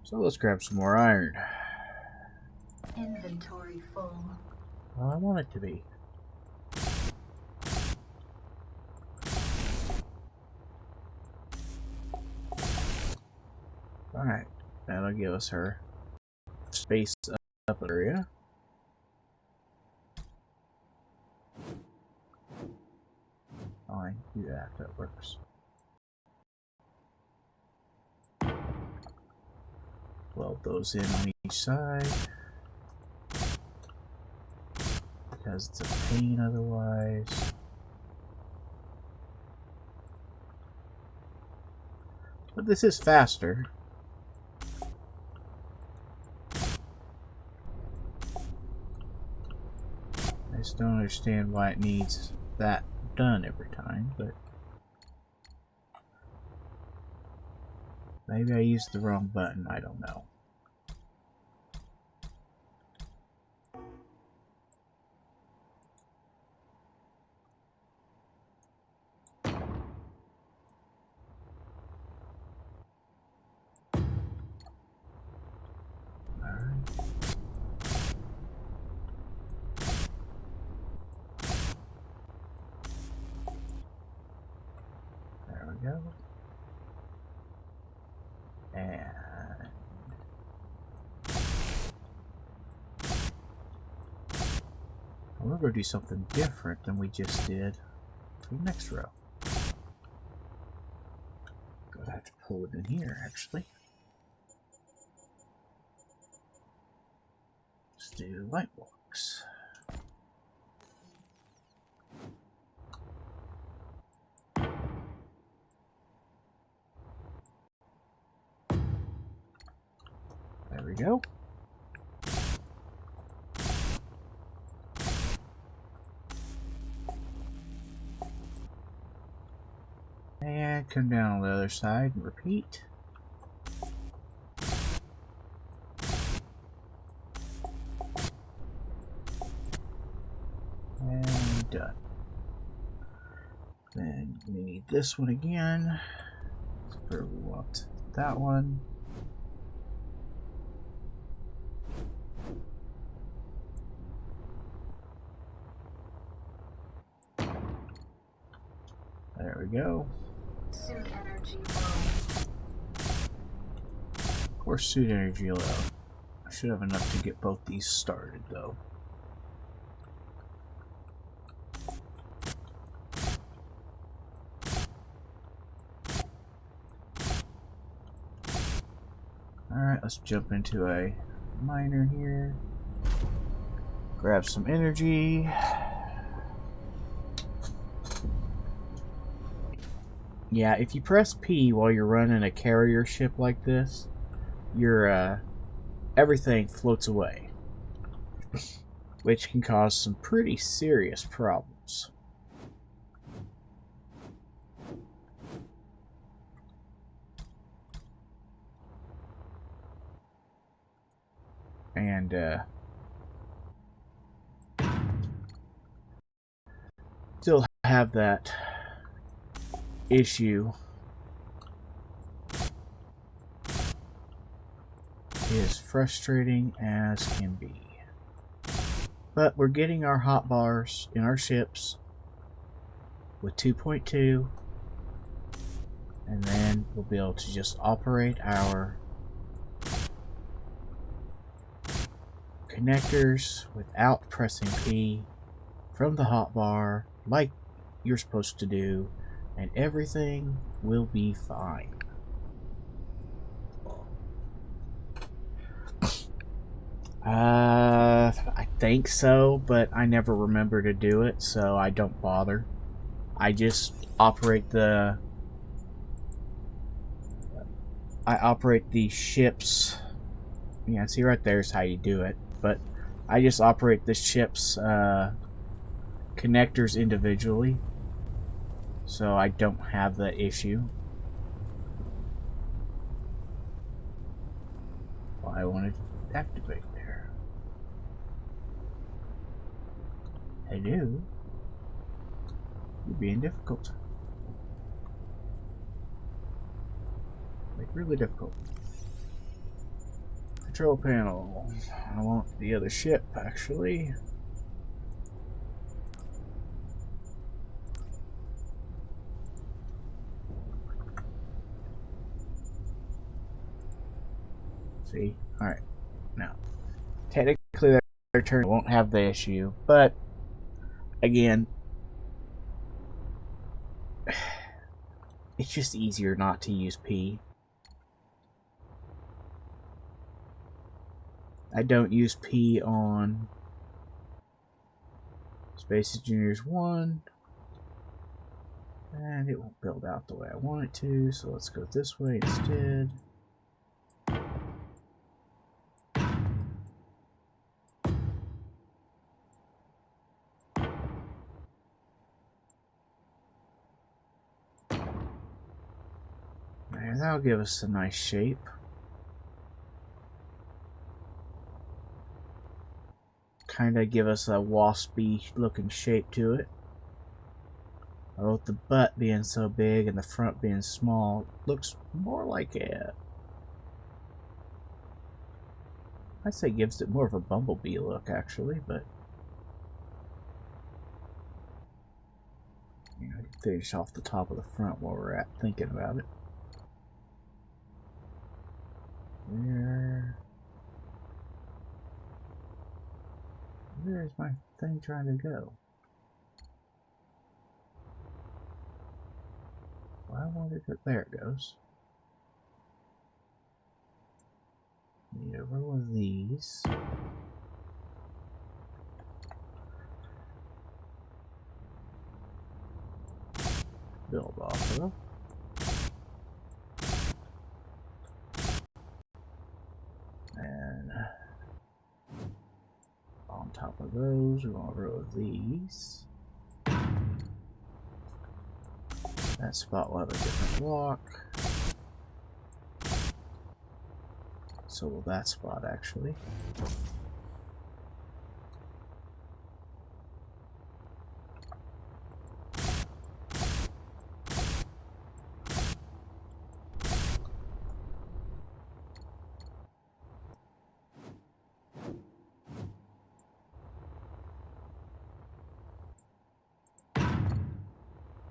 So let's grab some more iron. Inventory full. Well, I want it to be. Alright, that'll give us her space up area. Fine, do that, that works. Weld those in on each side, because it's a pain otherwise. But this is faster. I just don't understand why it needs that done every time, but maybe I used the wrong button, I don't know. Go. And We're going to do something different than we just did for the next row. Gonna have to pull it in here, actually. Let's do light blocks. There we go. And come down on the other side and repeat. And done. Then we need this one again. So we want that one. There we go. Suit energy low. Of course, suit energy low. I should have enough to get both these started, though. Alright, let's jump into a miner here. Grab some energy. Yeah, if you press P while you're running a carrier ship like this, your everything floats away, which can cause some pretty serious problems. And still have that issue is frustrating as can be. But we're getting our hotbars in our ships with 2.2, and then we'll be able to just operate our connectors without pressing P from the hotbar like you're supposed to do, and everything will be fine. I think so, but I never remember to do it, so I don't bother. I just operate the ships. Yeah, see right there's how you do it, but I just operate the ship's connectors individually, so I don't have the issue. Well, I wanted to activate there. Hello? You're being difficult. Like, really difficult. Control panel. I want the other ship, actually. See? Alright. Now, technically their turn won't have the issue, but again, it's just easier not to use P. I don't use P on Space Engineers 1, and it won't build out the way I want it to, so let's go this way instead. And that'll give us a nice shape. Kind of give us a waspy looking shape to it. Although the butt being so big and the front being small, looks more like a... I'd say gives it more of a bumblebee look, actually, but... You know, I can finish off the top of the front while we're at thinking about it. There. Where is my thing trying to go? Why won't it go? There it goes. Need a row of these. Build off of. And on top of those, we want a row of these. That spot will have a different block. So will that spot actually.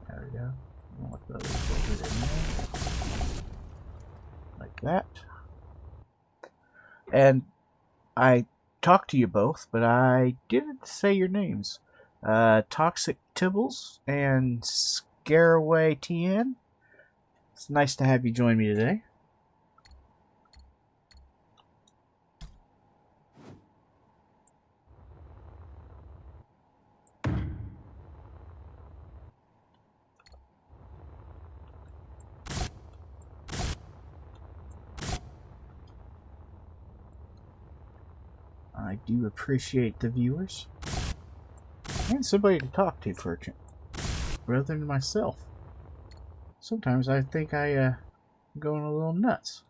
There we go. Want those over in there. Like that. And I talked to you both, but I didn't say your names. Toxic Tibbles and Scareaway TN. It's nice to have you join me today. I do appreciate the viewers. And somebody to talk to for a change, rather than myself. Sometimes I think I'm going a little nuts.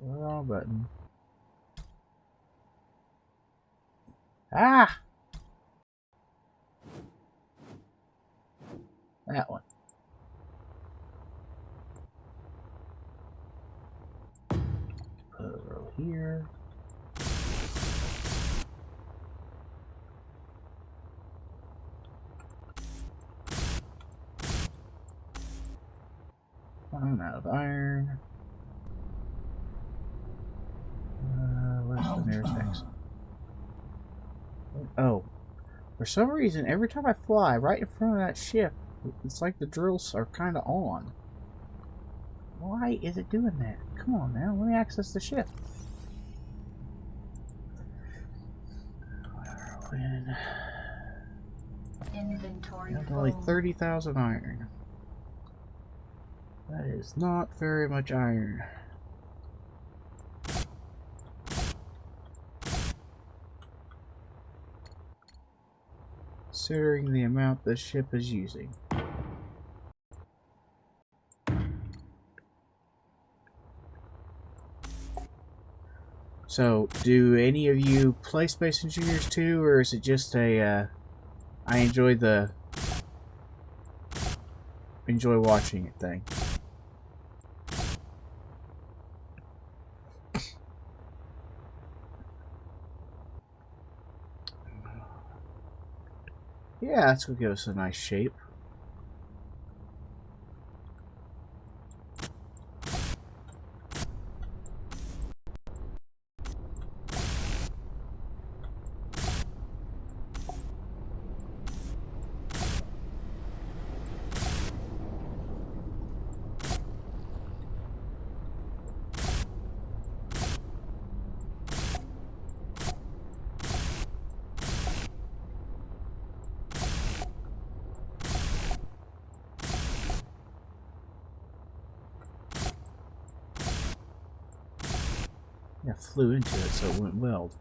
Wrong button. Ah! That one. Put a row here. I'm out of iron. Where's the nearest exit? Oh. For some reason, every time I fly right in front of that ship, it's like the drills are kind of on. Why is it doing that? Come on now, let me access the ship. When... Inventory only full. 30,000 iron. That is not very much iron. Considering the amount this ship is using. So, do any of you play Space Engineers 2, or is it just a, I enjoy watching it thing? Yeah, that's gonna give us a nice shape. Yeah, flew into it, so it wouldn't weld.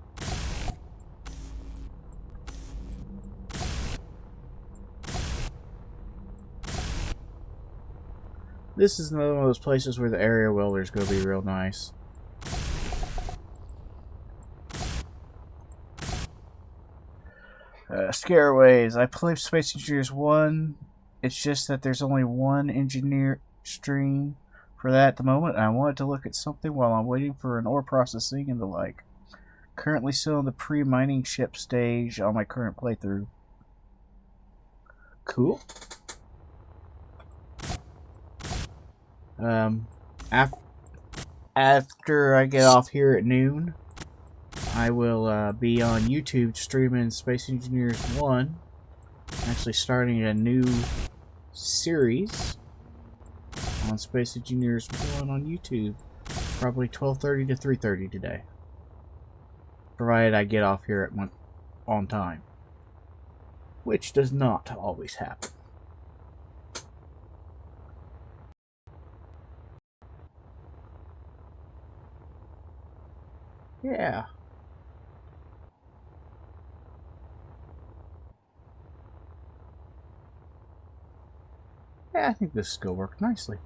This is another one of those places where the area welder is going to be real nice. Scareways. I played Space Engineers 1. It's just that there's only one engineer stream for that at the moment, and I wanted to look at something while I'm waiting for an ore processing and the like. Currently still in the pre-mining ship stage on my current playthrough. Cool. after I get off here at noon, I will be on YouTube streaming Space Engineers 1. Actually starting a new series on Space Engineers 1 on YouTube. Probably 12:30 to 3:30 today. Provided I get off here at on time. Which does not always happen. Yeah. Yeah, I think this is going to work nicely.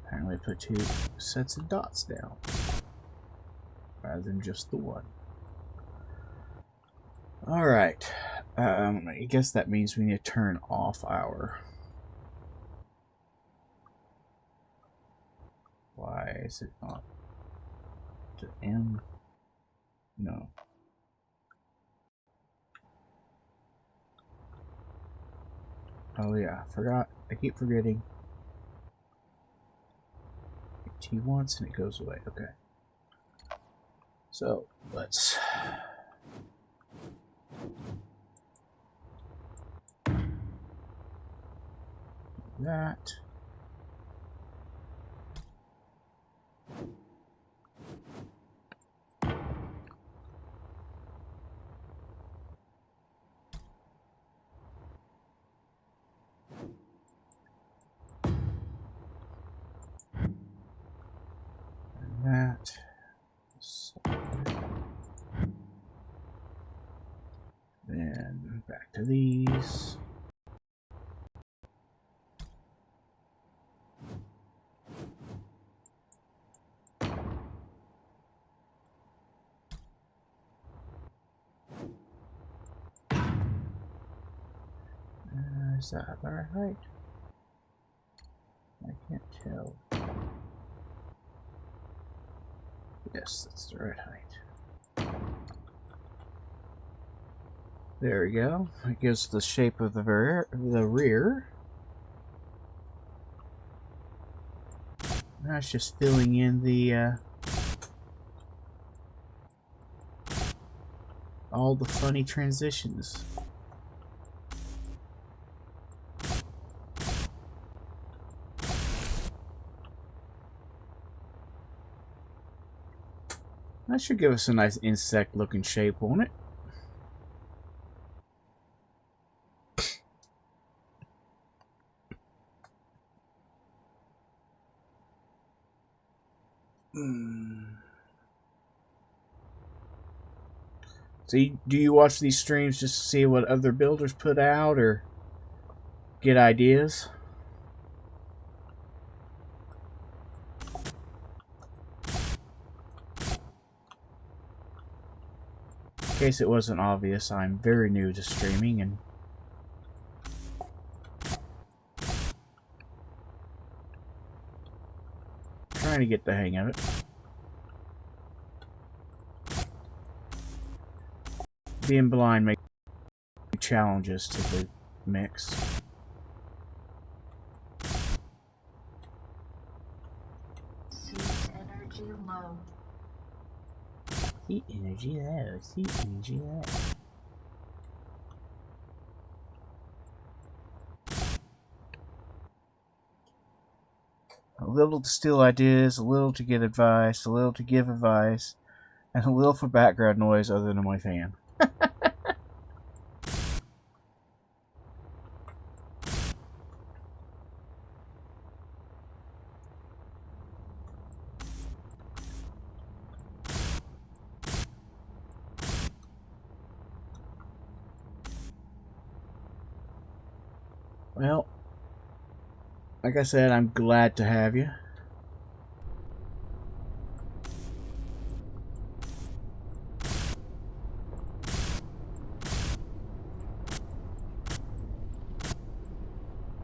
Apparently put 2 sets of dots down rather than just the one. Alright. I guess that means we need to turn off our... Why is it not to M? No. Oh yeah, forgot. I keep forgetting. T once and it goes away. Okay. So let's do that. That. Then back to these. Is that the right height? I can't tell. Yes, that's the right height. There we go. It gives the shape of the rear. Now it's just filling in the all the funny transitions. That should give us a nice insect-looking shape, won't it? So, do you watch these streams just to see what other builders put out, or get ideas? In case it wasn't obvious, I'm very new to streaming and trying to get the hang of it. Being blind makes challenges to the mix. Seat energy low. Heat energy low. Heat energy low. A little to steal ideas, a little to get advice, a little to give advice, and a little for background noise other than my fan. Well, like I said, I'm glad to have you.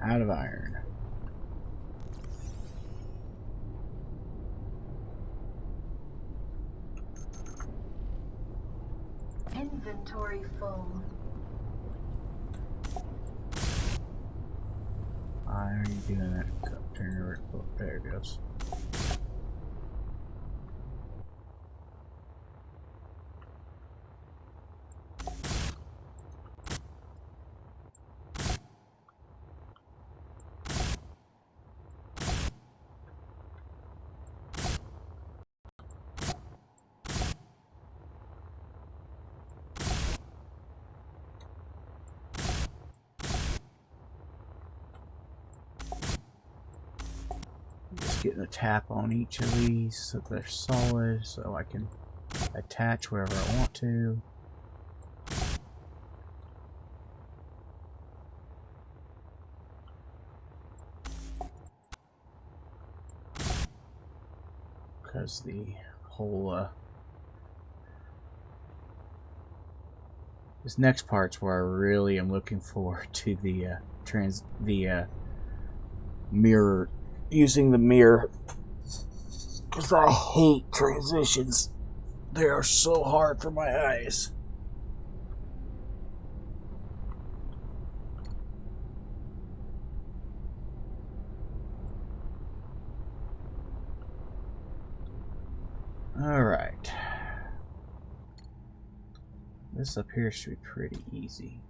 Out of iron. Inventory full. Why are you doing that? Turn your oh, there it goes. Just getting a tap on each of these so they're solid, so I can attach wherever I want to. Because the whole this next part's where I really am looking forward to the mirror, using the mirror, because I hate transitions. They are so hard for my eyes. Alright. This appears to be pretty easy.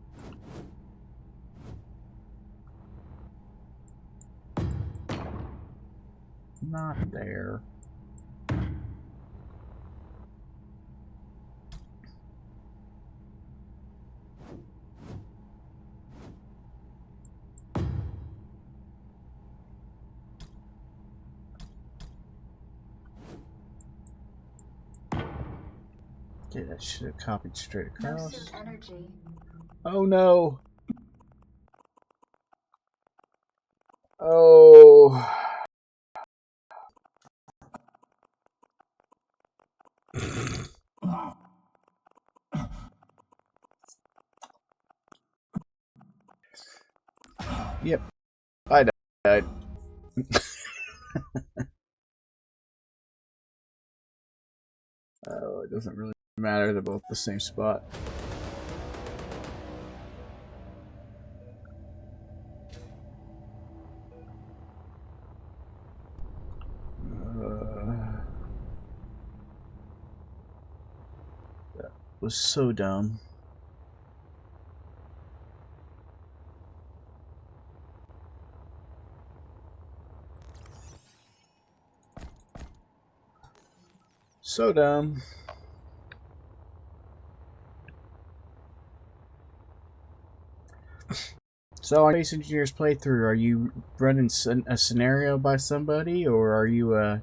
Not there. Okay, that should have copied straight No across. suit energy. Oh no! Oh. Yep, I died. Oh, it doesn't really matter, they're both the same spot. That was so dumb. So dumb. So on Space Engineers playthrough, are you running a scenario by somebody, or are you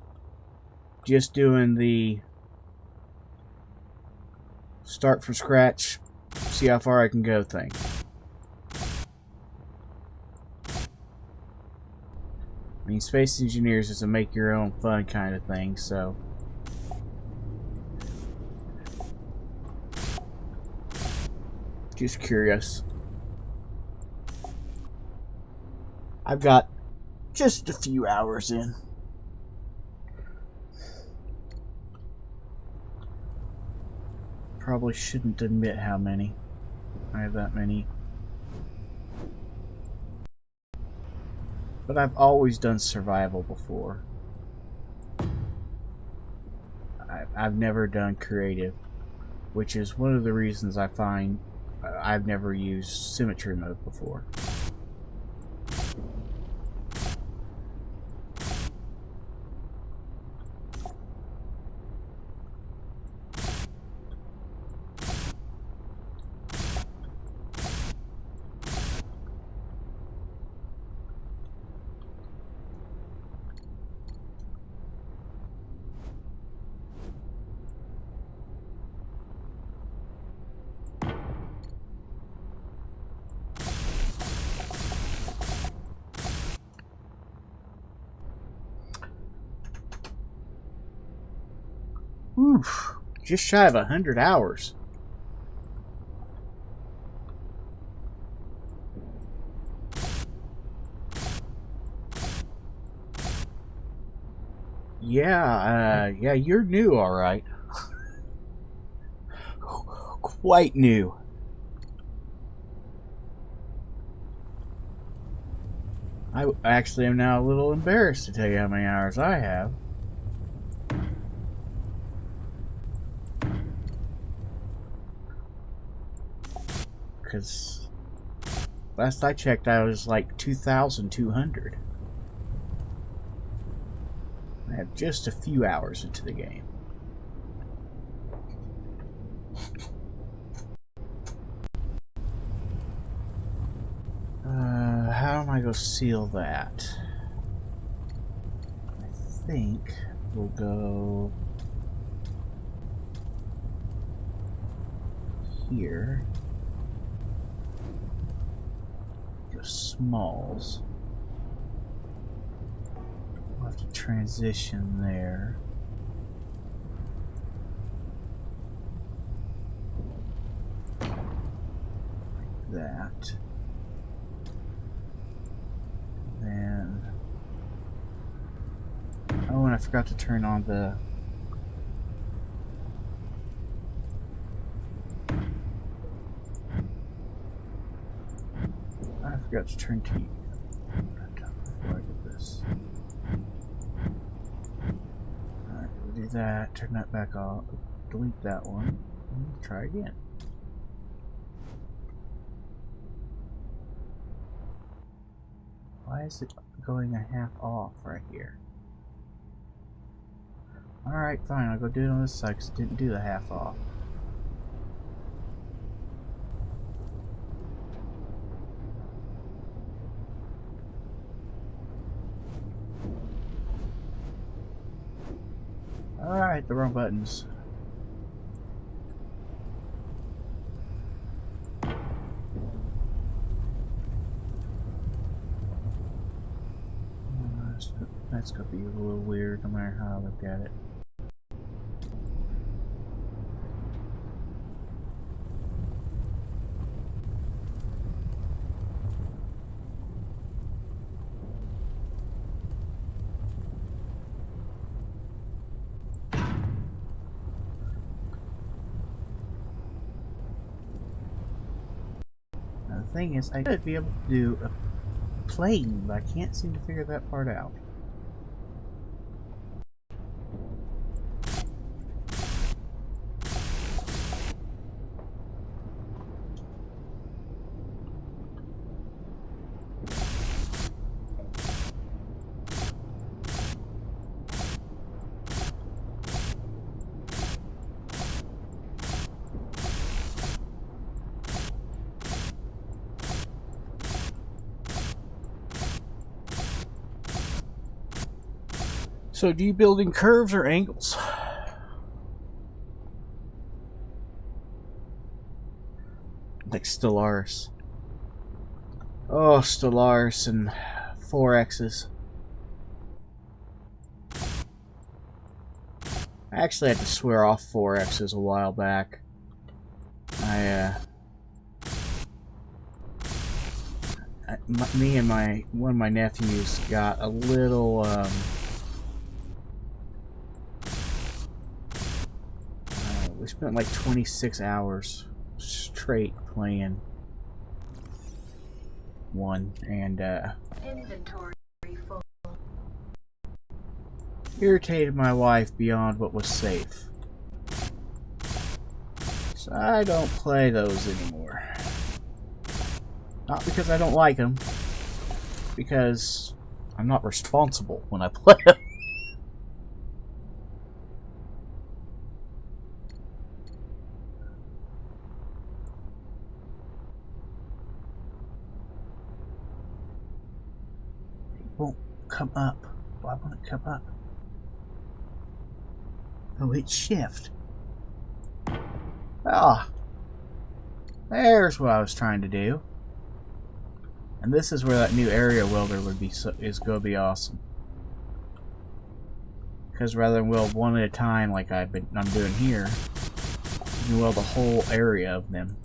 just doing the start from scratch, see how far I can go thing? I mean, Space Engineers is a make your own fun kind of thing, so just curious. I've got just a few hours in. Probably shouldn't admit how many. I have that many. But I've always done survival before. I've never done creative, which is one of the reasons I find I've never used symmetry mode before. Oof, just shy of 100 hours. Yeah, yeah, you're new, all right. quite new. I actually am now a little embarrassed to tell you how many hours I have. Because last I checked, I was like 2,200. I have just a few hours into the game. How am I going to seal that? I think we'll go here. Go smalls. We'll have to transition there. Like that. Then, oh, and I forgot to turn on the turn T before I did this. Alright, we'll do that, turn that back off, delete that one, and try again. Why is it going a half off right here? Alright, fine, I'll go do it on this side because it didn't do the half off. Alright, the wrong buttons. That's gonna be a little weird no matter how I look at it. Now, the thing is, I could be able to do a plane, but I can't seem to figure that part out. So, do you build in curves or angles? Like Stellaris. Oh, Stellaris and 4X's. I actually had to swear off 4X's a while back. Me and one of my nephews got a little we spent like 26 hours straight playing one, and Inventory full. irritated my wife beyond what was safe. So I don't play those anymore. Not because I don't like them, because I'm not responsible when I play them. Won't come up. Why won't it come up? Oh, hit shift. Ah, there's what I was trying to do. And this is where that new area welder would be is going to be awesome. Because rather than weld one at a time like I'm doing here, you can weld the whole area of them.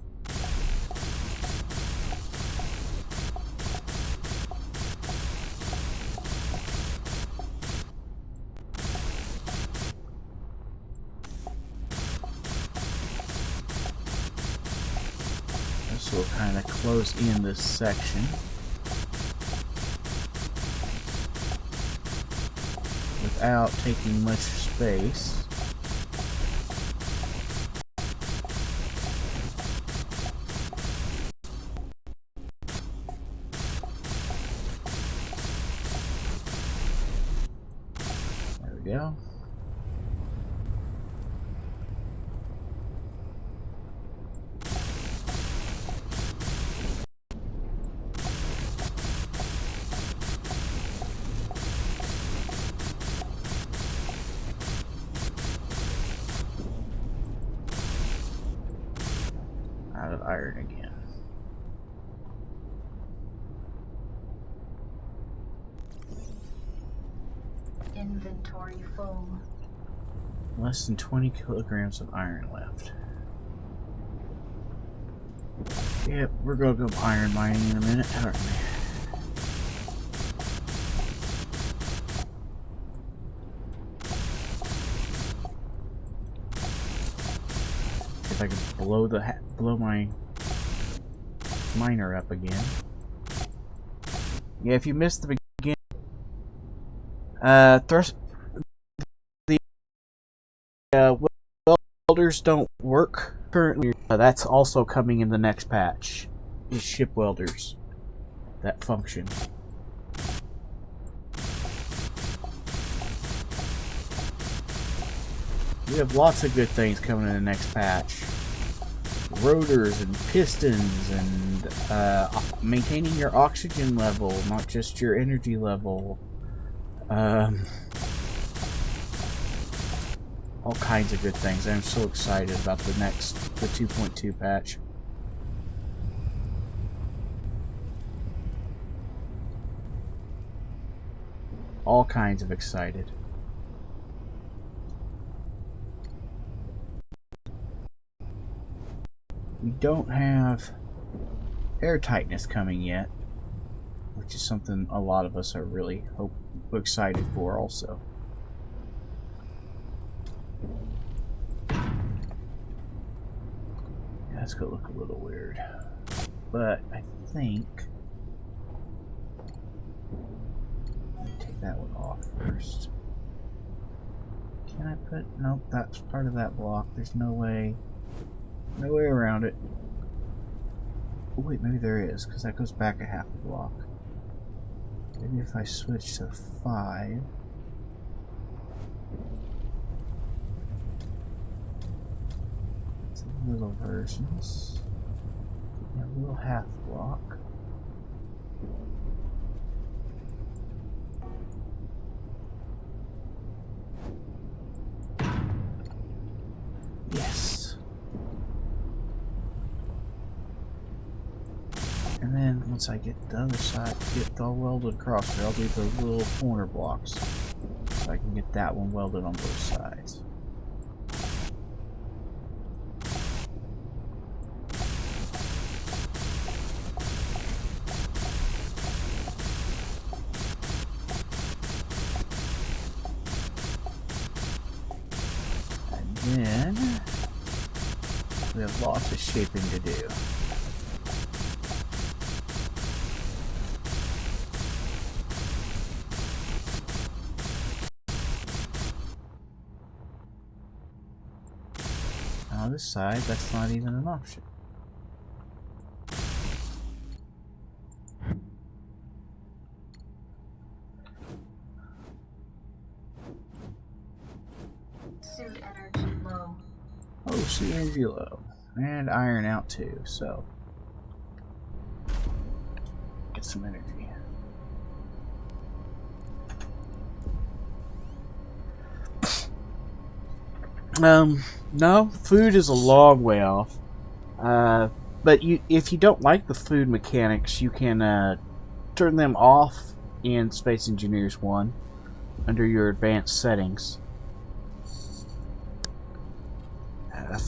we'll kind of close in this section. Without taking much space. There we go. Out of iron again. Inventory full. Less than 20 kilograms of iron left. Yep, we're gonna go iron mining in a minute, aren't we? If I can blow my miner up again. Yeah, if you missed the beginning, welders don't work currently. That's also coming in the next patch. Is ship welders that function? We have lots of good things coming in the next patch. Rotors and pistons and maintaining your oxygen level, not just your energy level. All kinds of good things. I'm so excited about the 2.2 patch. All kinds of excited. We don't have air tightness coming yet, which is something a lot of us are really excited for also. Yeah, that's gonna look a little weird, but I think let me take that one off first. Can I put, nope, that's part of that block. There's no way around it. Oh wait, maybe there is, because that goes back a half a block. Maybe if I switch to 5. It's little versions. A little half block. Yes. And then once I get the other side, get it all welded across there, I'll do the little corner blocks so I can get that one welded on both sides. And then we have lots of shaping to do. On this side, that's not even an option. Suit energy low. Oh, suit energy low. And iron out too, so get some energy. No, food is a long way off. But if you don't like the food mechanics, you can turn them off in Space Engineers 1 under your advanced settings.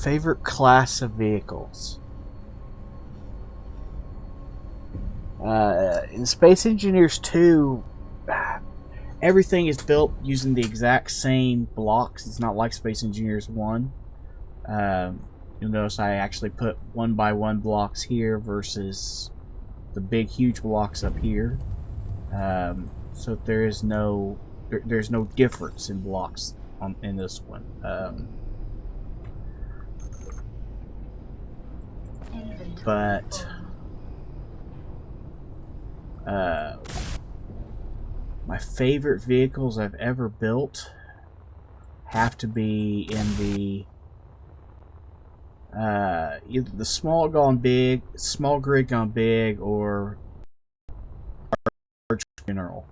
Favorite class of vehicles. In Space Engineers 2, everything is built using the exact same blocks. It's not like Space Engineers 1. You'll notice I actually put 1x1 blocks here versus the big huge blocks up here. So there's no difference in blocks in this one. But my favorite vehicles I've ever built have to be in the either the small grid gone big, or large general.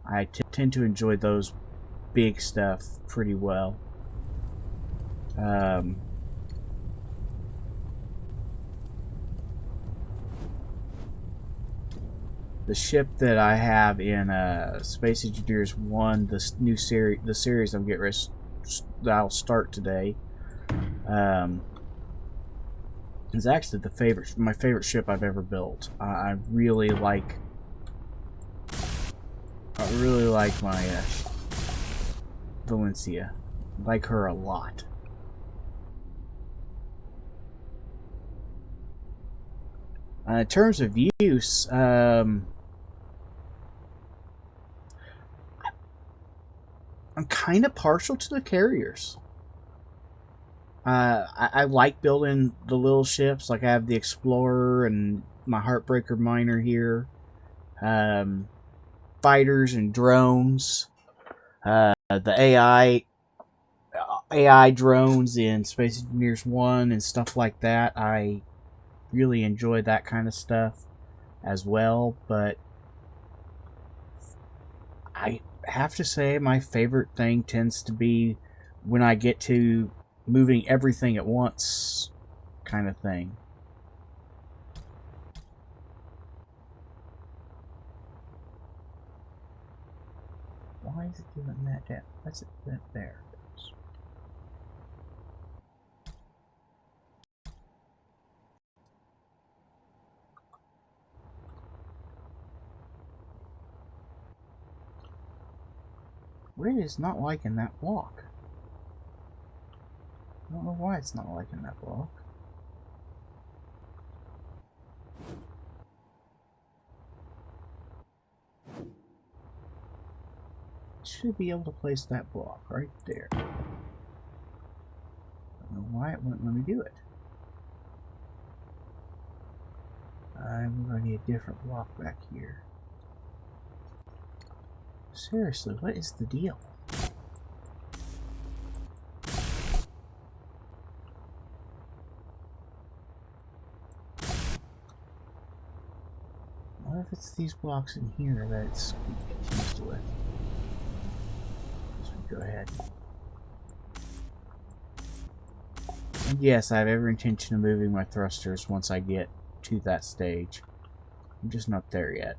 I tend to enjoy those big stuff pretty well. The ship that I have in Space Engineers 1, the new series, the series I'm getting ready that I'll start today, is actually my favorite ship I've ever built. I really like my Valencia. I like her a lot. In terms of use, I'm kind of partial to the carriers. I like building the little ships. Like I have the Explorer and my Heartbreaker miner here. Fighters and drones. The AI drones in Space Engineers 1 and stuff like that. I really enjoy that kind of stuff as well, but I have to say my favorite thing tends to be when I get to moving everything at once kind of thing. Why is it doing that? That's it there. What is not liking that block? I don't know why it's not liking that block. Should be able to place that block right there. I don't know why it wouldn't let me do it. I'm going to need a different block back here. Seriously, what is the deal? What if it's these blocks in here that it's confused with? Go ahead. And yes, I have every intention of moving my thrusters once I get to that stage. I'm just not there yet.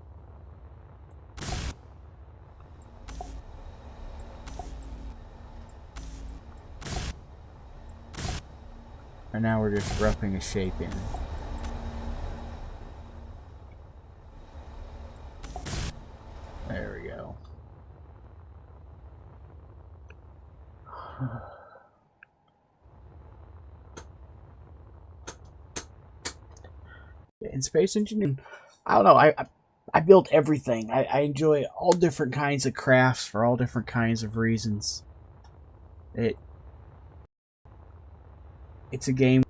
And now we're just roughing a shape in. There we go. In Space Engineering, I don't know, I built everything. I enjoy all different kinds of crafts for all different kinds of reasons. It's a game.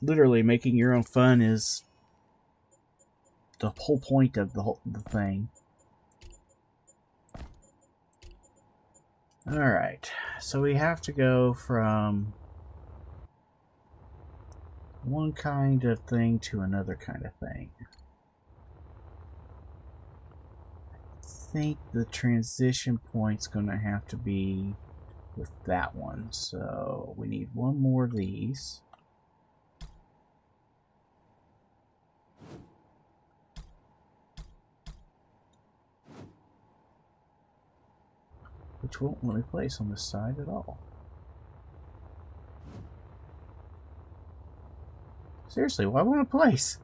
Literally, making your own fun is the whole point of the thing. Alright, so we have to go from one kind of thing to another kind of thing. I think the transition point's going to have to be with that one, so we need one more of these. Which won't let me place on this side at all. Seriously, why won't it place?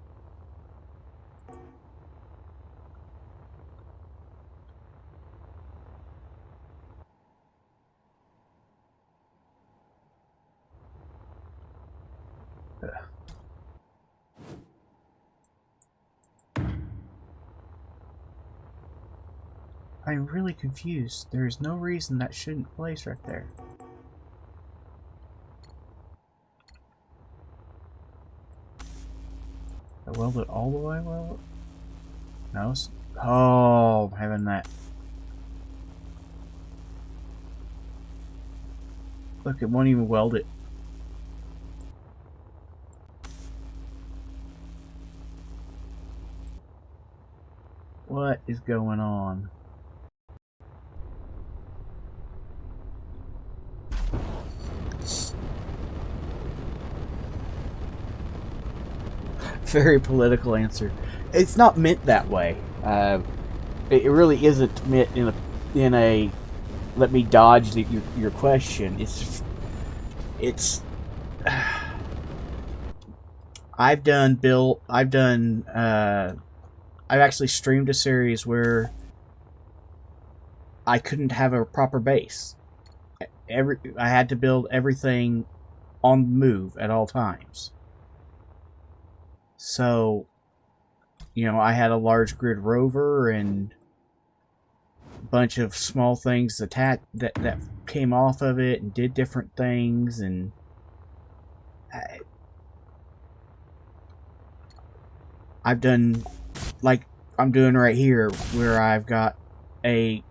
I'm really confused. There's no reason that shouldn't place right there. I weld it all the way well? No. Oh, I'm having that. Look, it won't even weld it. What is going on? Very political answer. It's not meant that way. It really isn't meant in a let me dodge your question. It's I've actually streamed a series where I couldn't have a proper base. I had to build everything on the move at all times. So, I had a large grid rover and a bunch of small things that came off of it and did different things, and I've done like I'm doing right here, where I've got a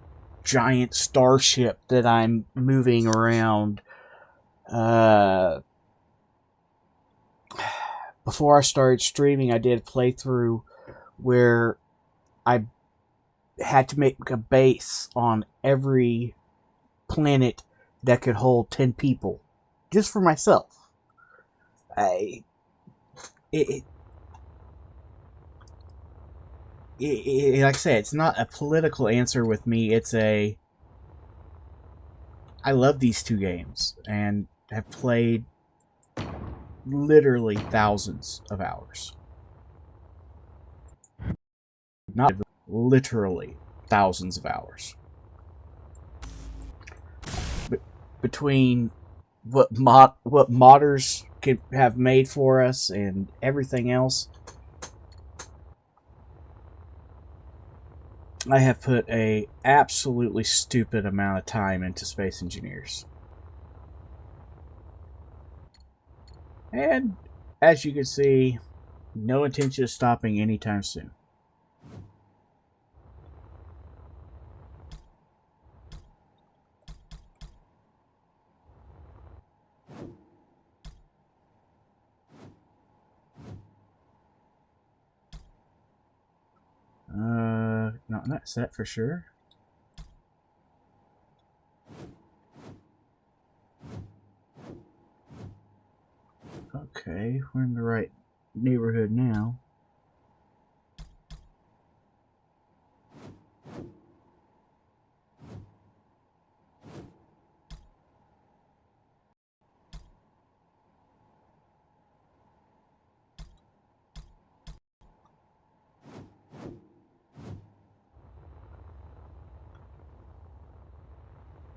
giant starship that I'm moving around. Before I started streaming, I did a playthrough where I had to make a base on every planet that could hold 10 people, just for myself. Like I say, it's not a political answer with me. I love these two games and have played literally thousands of hours. Not literally thousands of hours. Between what modders could have made for us and everything else, I have put a absolutely stupid amount of time into Space Engineers. And as you can see, no intention of stopping anytime soon. Not in that set for sure. Okay, we're in the right neighborhood now.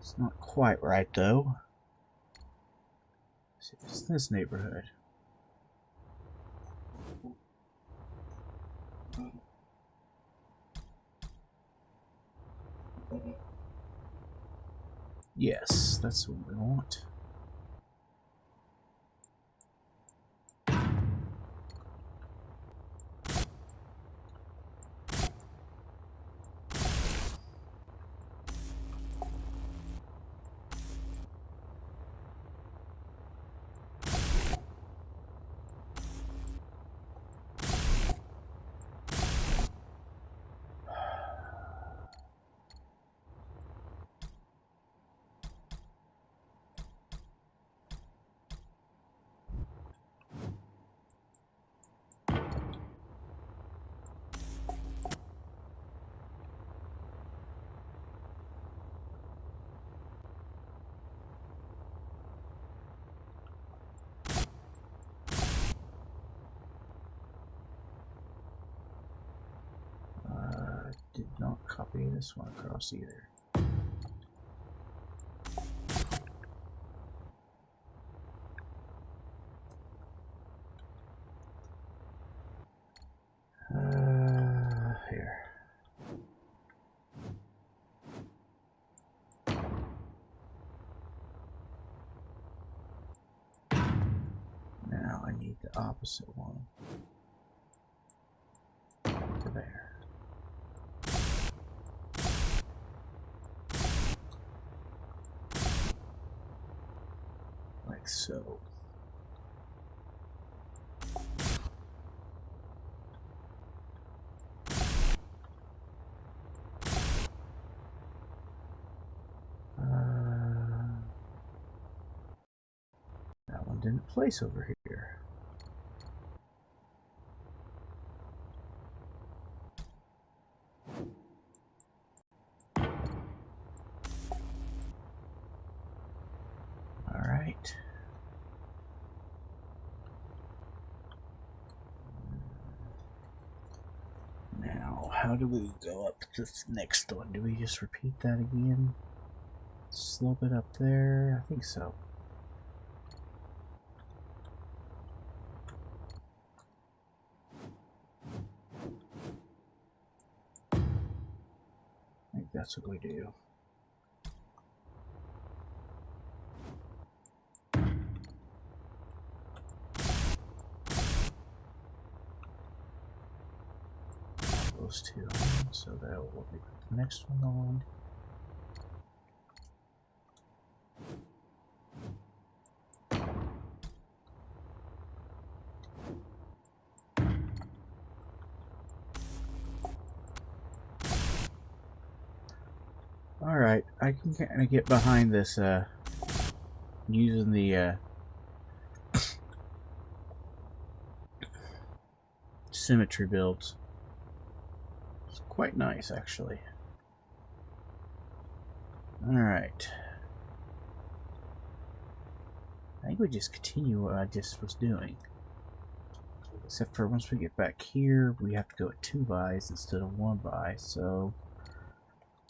It's not quite right though. Let's see if it's this neighborhood. Yes, that's what we want. Did not copy this one across either. Here. opposite one. There. Like so. That one didn't place over here. All right. Now, how do we go up to this next one? Do we just repeat that again? Slope it up there? I think so. I think that's what we do. Those two, so that will be the next one on. Alright, I can kind of get behind this using the symmetry builds. It's quite nice, actually. Alright. I think we just continue what I just was doing. Except for once we get back here, we have to go at 2 buys instead of 1 buy, so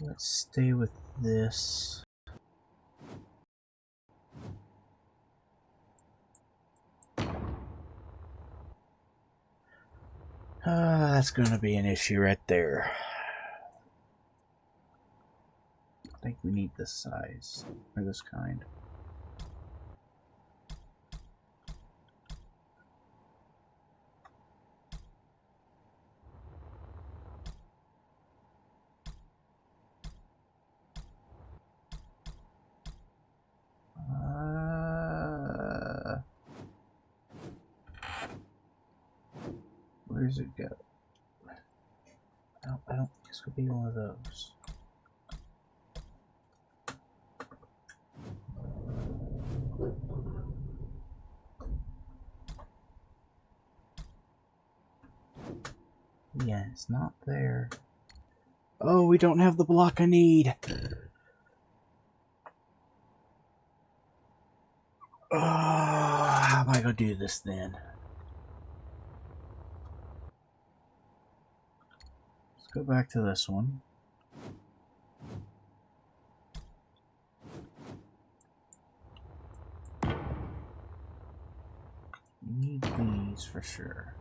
let's stay with this. That's going to be an issue right there. I think we need this size, or this kind. Where does it go? I don't think it's going to be one of those. Yeah, it's not there. Oh, we don't have the block I need. Oh, how am I going to do this then? Let's go back to this one. We need these for sure.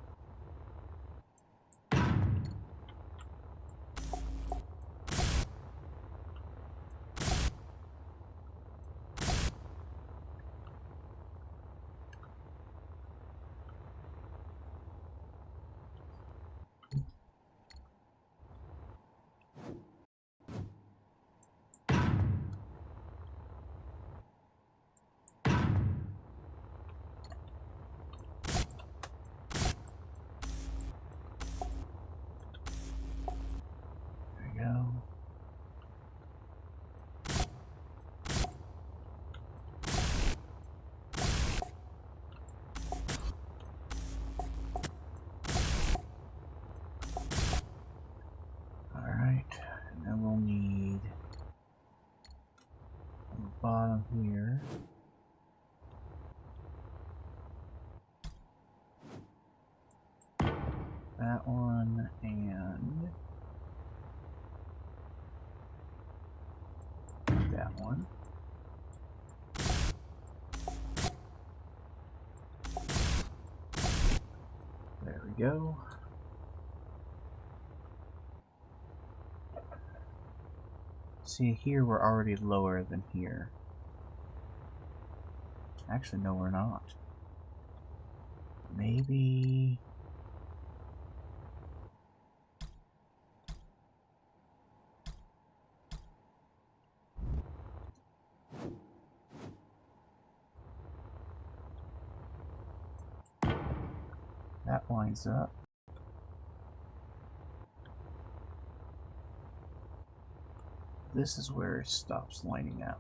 And then we'll need on the bottom here. That one and that one. There we go. See, here we're already lower than here. Actually, no, we're not. Maybe... that lines up. This is where it stops lining up.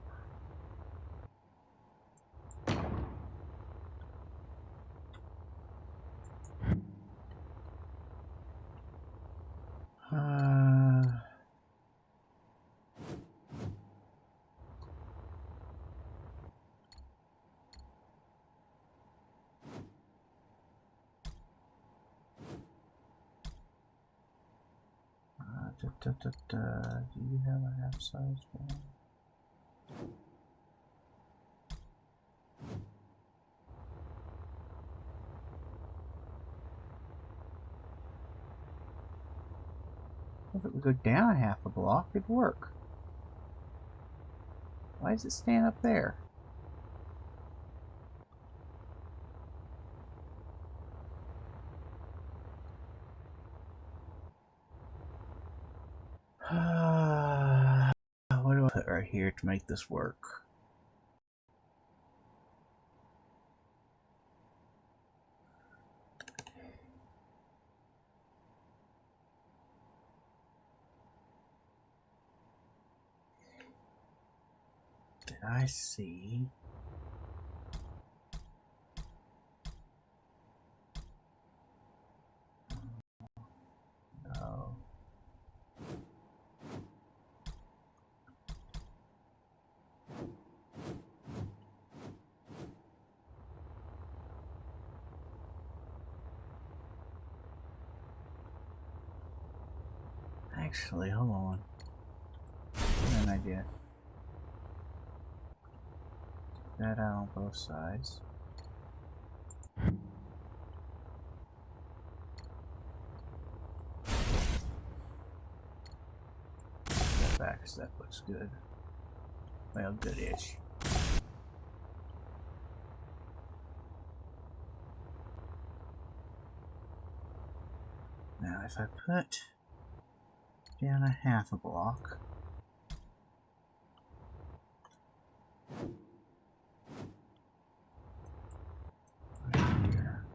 Do you have a half-size one? If it would go down half a block, it'd work. Why does it stand up there? What do I put right here to make this work? Did I see? No. Actually, hold on. An idea. That out on both sides. That back, so that looks good. Well, good-ish. Now, if I put down a half a block, right here.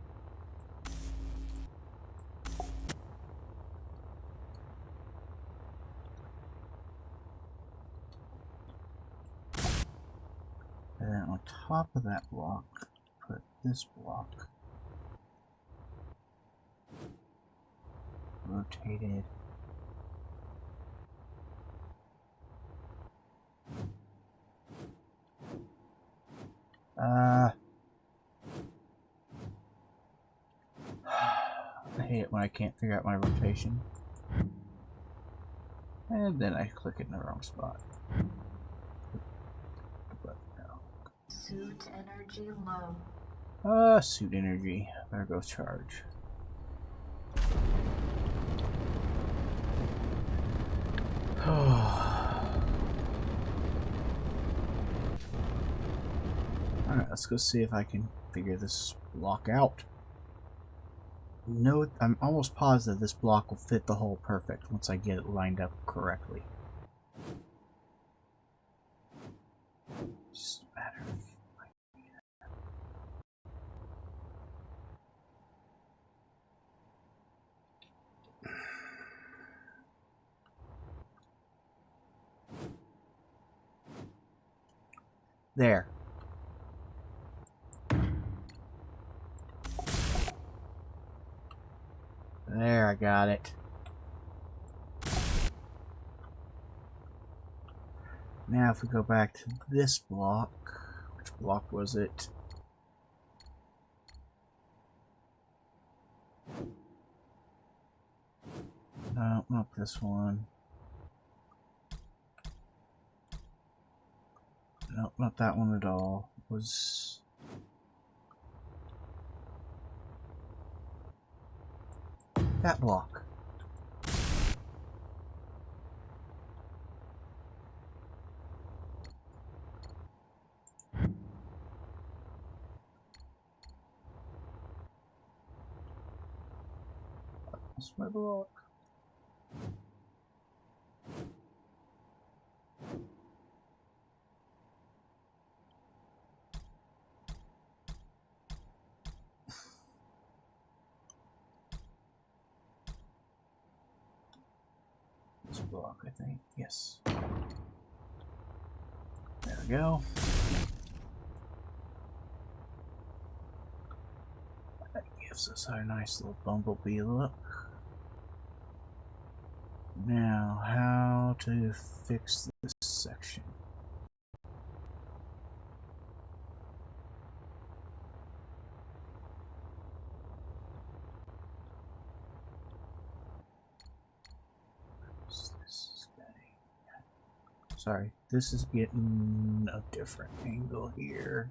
And then on top of that block, put this block. Rotated. I hate it when I can't figure out my rotation. And then I click it in the wrong spot. But no. Suit energy low. Suit energy. There goes charge. Alright, let's go see if I can figure this block out. No, I'm almost positive this block will fit the hole perfect once I get it lined up correctly. Just a matter of... There. There, I got it. Now if we go back to this block, which block was it? No, not this one. No, not that one at all. It was... that block. That's my block. This block, I think. Yes. There we go. That gives us our nice little bumblebee look. Now, how to fix this section? Sorry, this is getting a different angle here.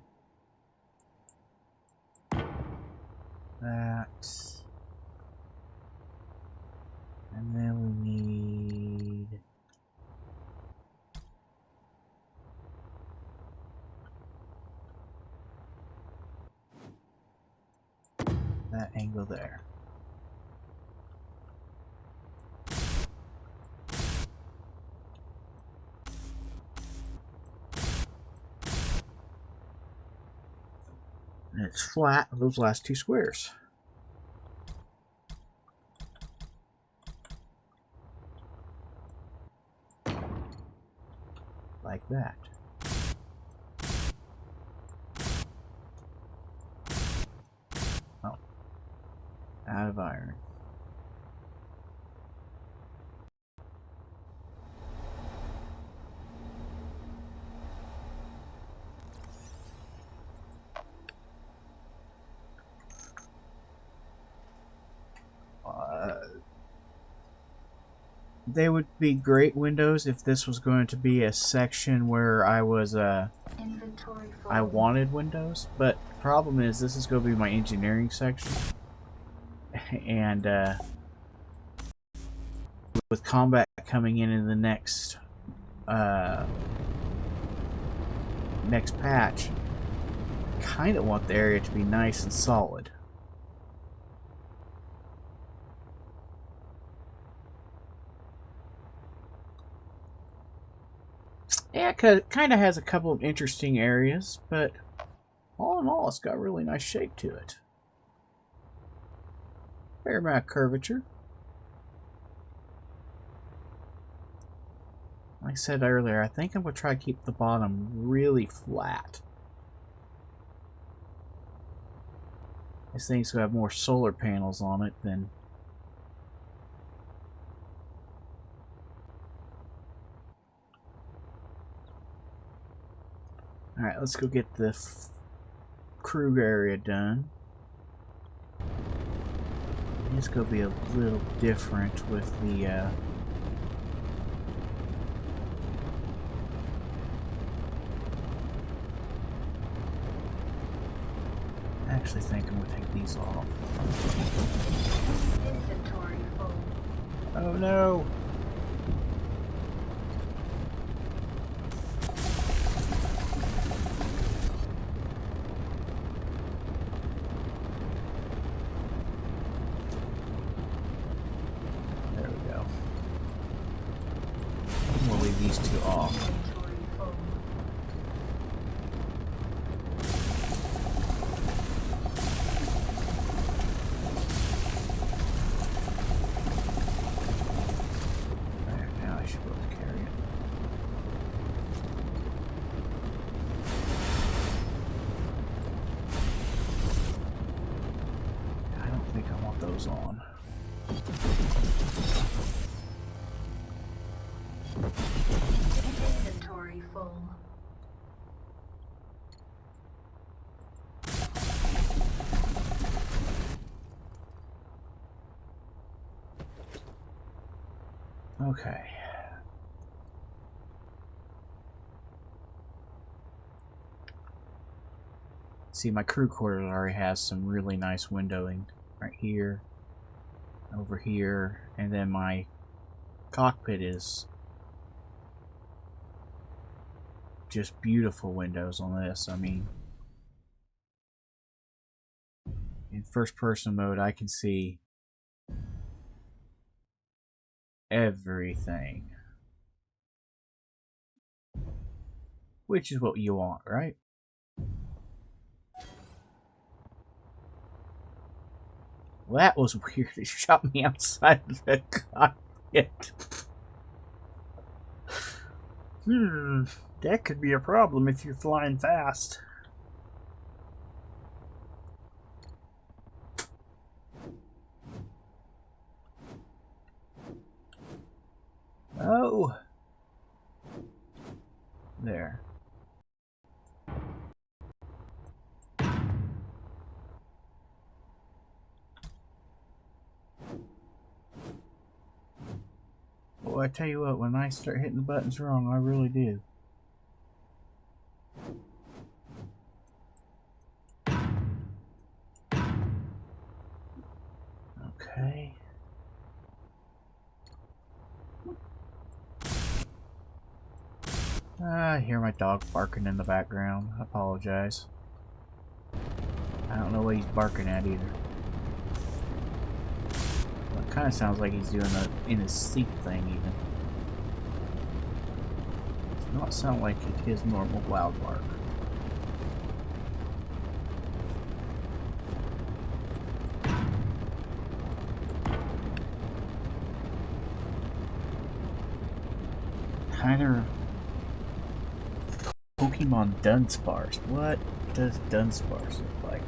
That. And then we need that angle there. And it's flat on those last two squares. Like that. Oh. Out of iron. They would be great windows if this was going to be a section where I was I wanted windows, but the problem is this is going to be my engineering section, and with combat coming in the next next patch, I kind of want the area to be nice and solid. Yeah, it kind of has a couple of interesting areas, but all in all, it's got a really nice shape to it. Fair amount of curvature. Like I said earlier, I think I'm going to try to keep the bottom really flat. This thing's going to have more solar panels on it than... Alright, let's go get the crew area done. It's going to be a little different with the... I actually think I'm going to take these off. Inventory full. Oh no! There we go. We'll leave these two off. Inventory full. There, now I should be able to carry it. I don't think I want those on. Inventory full. Okay. See, my crew quarters already has some really nice windowing right here, over here, and then my cockpit is just beautiful windows on this. I mean, in first person mode I can see everything. Which is what you want, right? Well, that was weird. It shot me outside of the cockpit. That could be a problem if you're flying fast. Oh. There. Well, I tell you what, when I start hitting the buttons wrong, I really do. Okay. I hear my dog barking in the background. I apologize. I don't know what he's barking at either. Well, it kind of sounds like he's doing a in his sleep thing even. It does not sound like his normal loud bark. Kind of Pokemon Dunsparce. What does Dunsparce look like?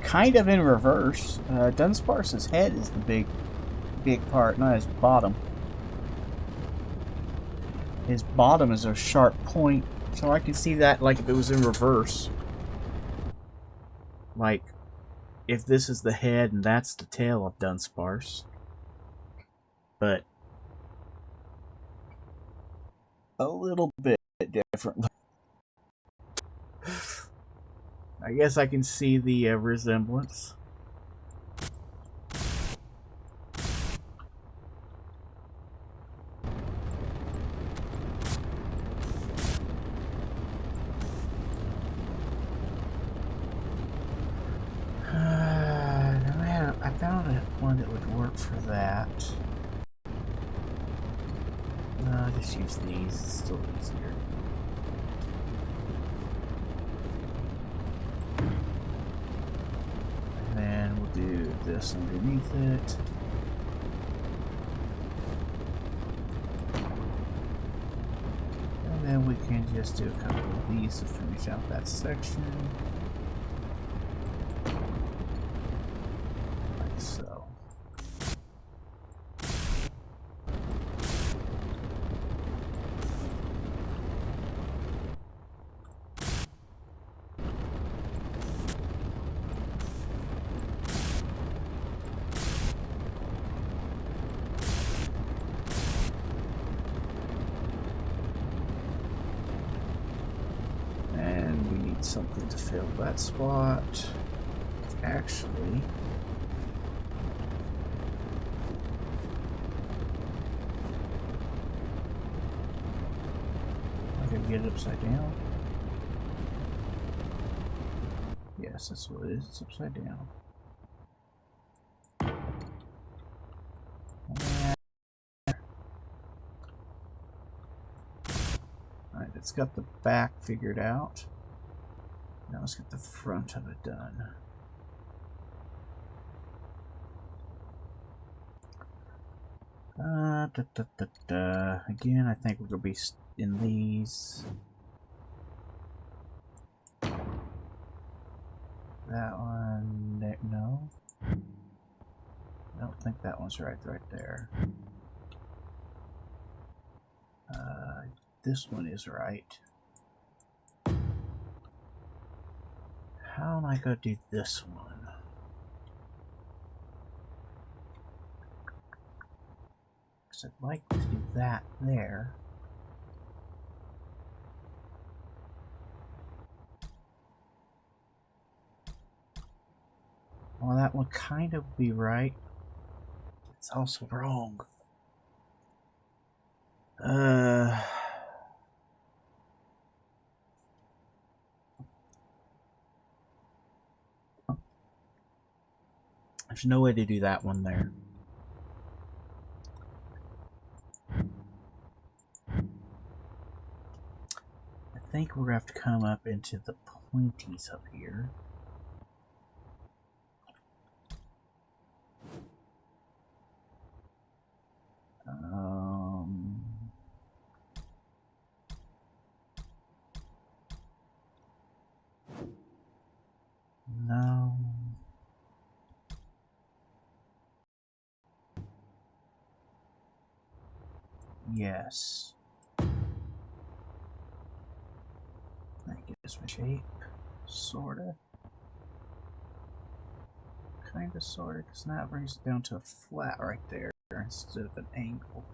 Kind of in reverse. Dunsparce's head is the big part, not his bottom. His bottom is a sharp point, so I can see that like if it was in reverse. Like, if this is the head and that's the tail of Dunsparce. But a little bit differently. I guess I can see the resemblance. I found one that would work for that. I'll just use these, it's still easier. And then we'll do this underneath it. And then we can just do a couple of these to finish out that section. Like so. Something to fill that spot. Actually, I can get it upside down. Yes, that's what it is. It's upside down. Alright, it's got the back figured out. Now let's get the front of it done. Again, I think we're going to be in these. That one, no. I don't think that one's right there. This one is right. How am I going to do this one? Because I'd like to do that there. Well, that would kind of be right. It's also wrong. There's no way to do that one there. I think we're going to have to come up into the pointies up here. No. Yes. That gives me shape. Sorta. Kinda, sorta, because now it brings it down to a flat right there instead of an angle.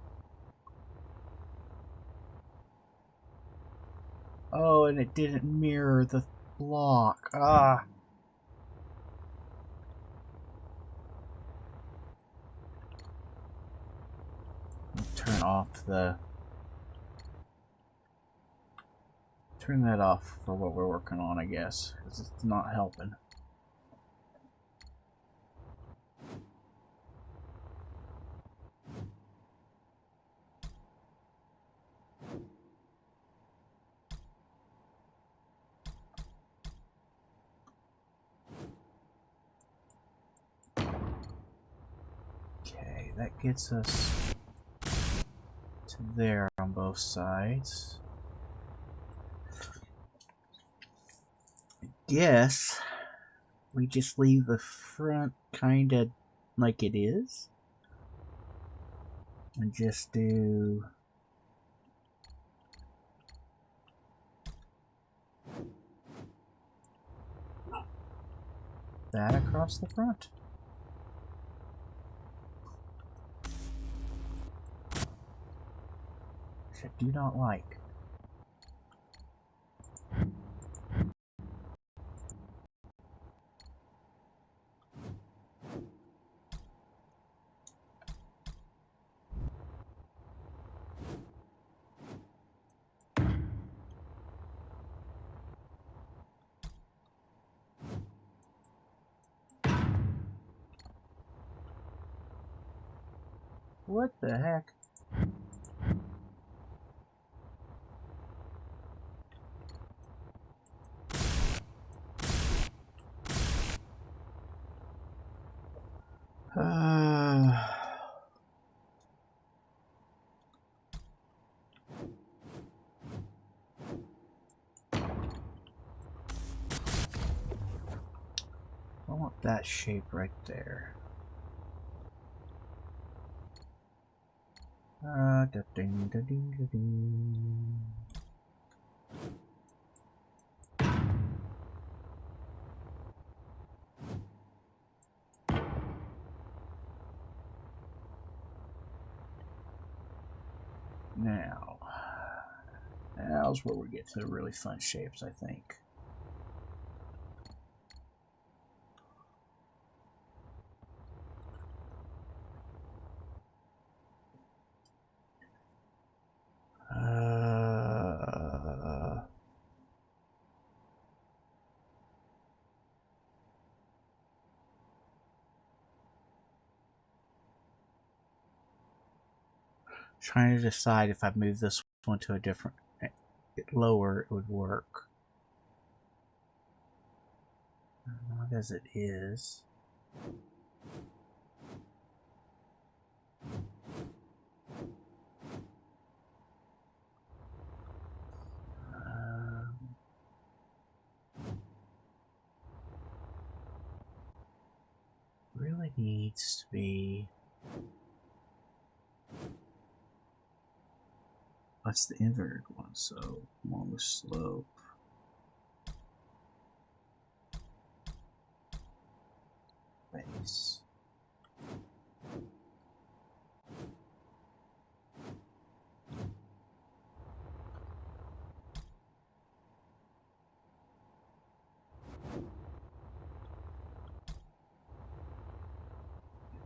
Oh, and it didn't mirror the block. Ah! Turn off the... Turn that off for what we're working on, I guess, because it's not helping. Okay, that gets us to there on both sides. I guess we just leave the front kinda like it is. And just do that across the front. Which I do not like. What the heck? I want that shape right there. Now's where we get to the really fun shapes, I think. Trying to decide if I move this one to a different lower, it would work. Not as it is. Really needs to be... That's the inverted one, so along the slope. Base.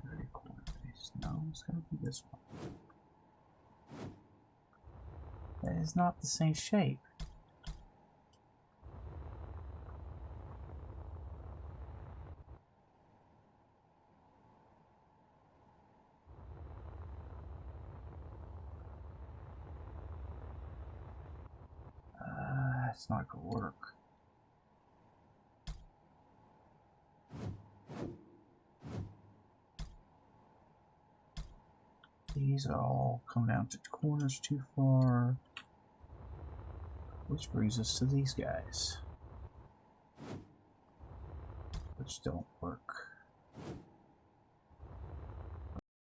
Inverted corner base. No, it's gonna be this one. That is not the same shape. It's not gonna work. These are all come down to corners too far. Which brings us to these guys. Which don't work.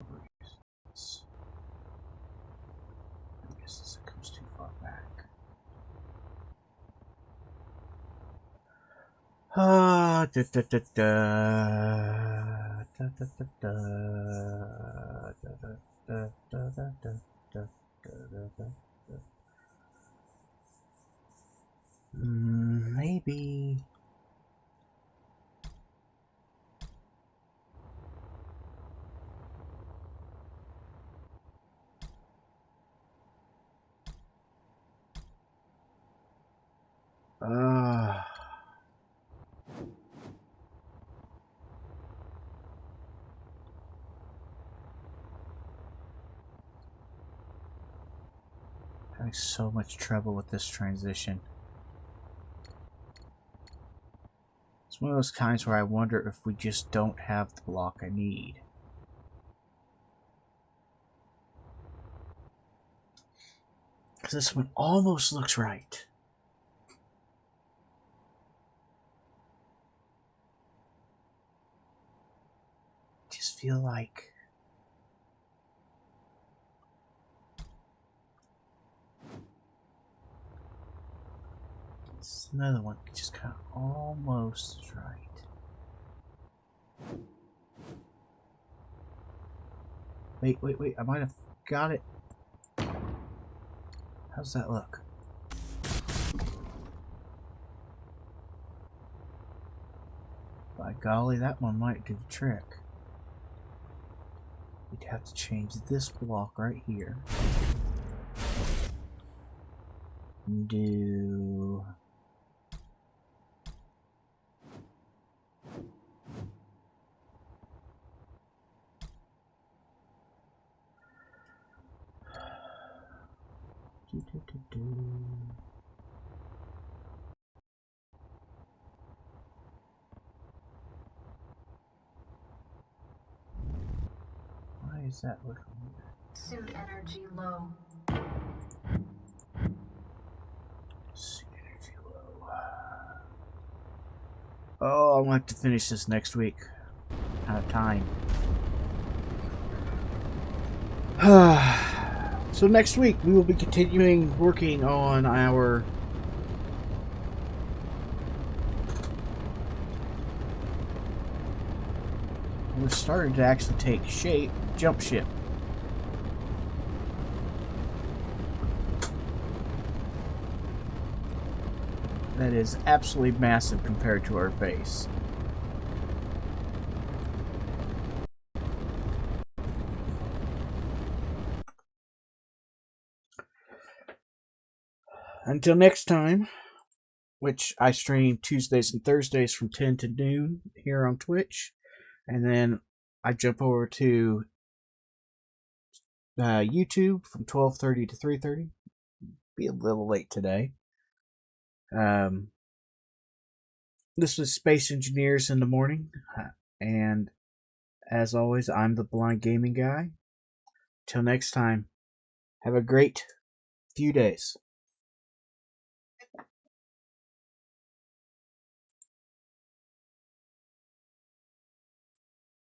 I guess it comes too far back. Da da da da da da da da da da da da da. Maybe. Having so much trouble with this transition. It's one of those times where I wonder if we just don't have the block I need. Because this one almost looks right. I just feel like it's another one just kind of almost is right. Wait, I might have got it. How's that look? By golly, that one might do the trick. We'd have to change this block right here. Do... Why is that looking weird? Suit energy low. Suit energy low. Oh, I'm gonna have to finish this next week. Out of time. So next week we will be continuing working on our we're starting to actually take shape, jump ship. That is absolutely massive compared to our base. Until next time, which I stream Tuesdays and Thursdays from 10 to noon here on Twitch, and then I jump over to YouTube from 12:30 to 3:30. Be a little late today. This was Space Engineers in the Morning, and as always, I'm the Blind Gaming Guy. Till next time, have a great few days.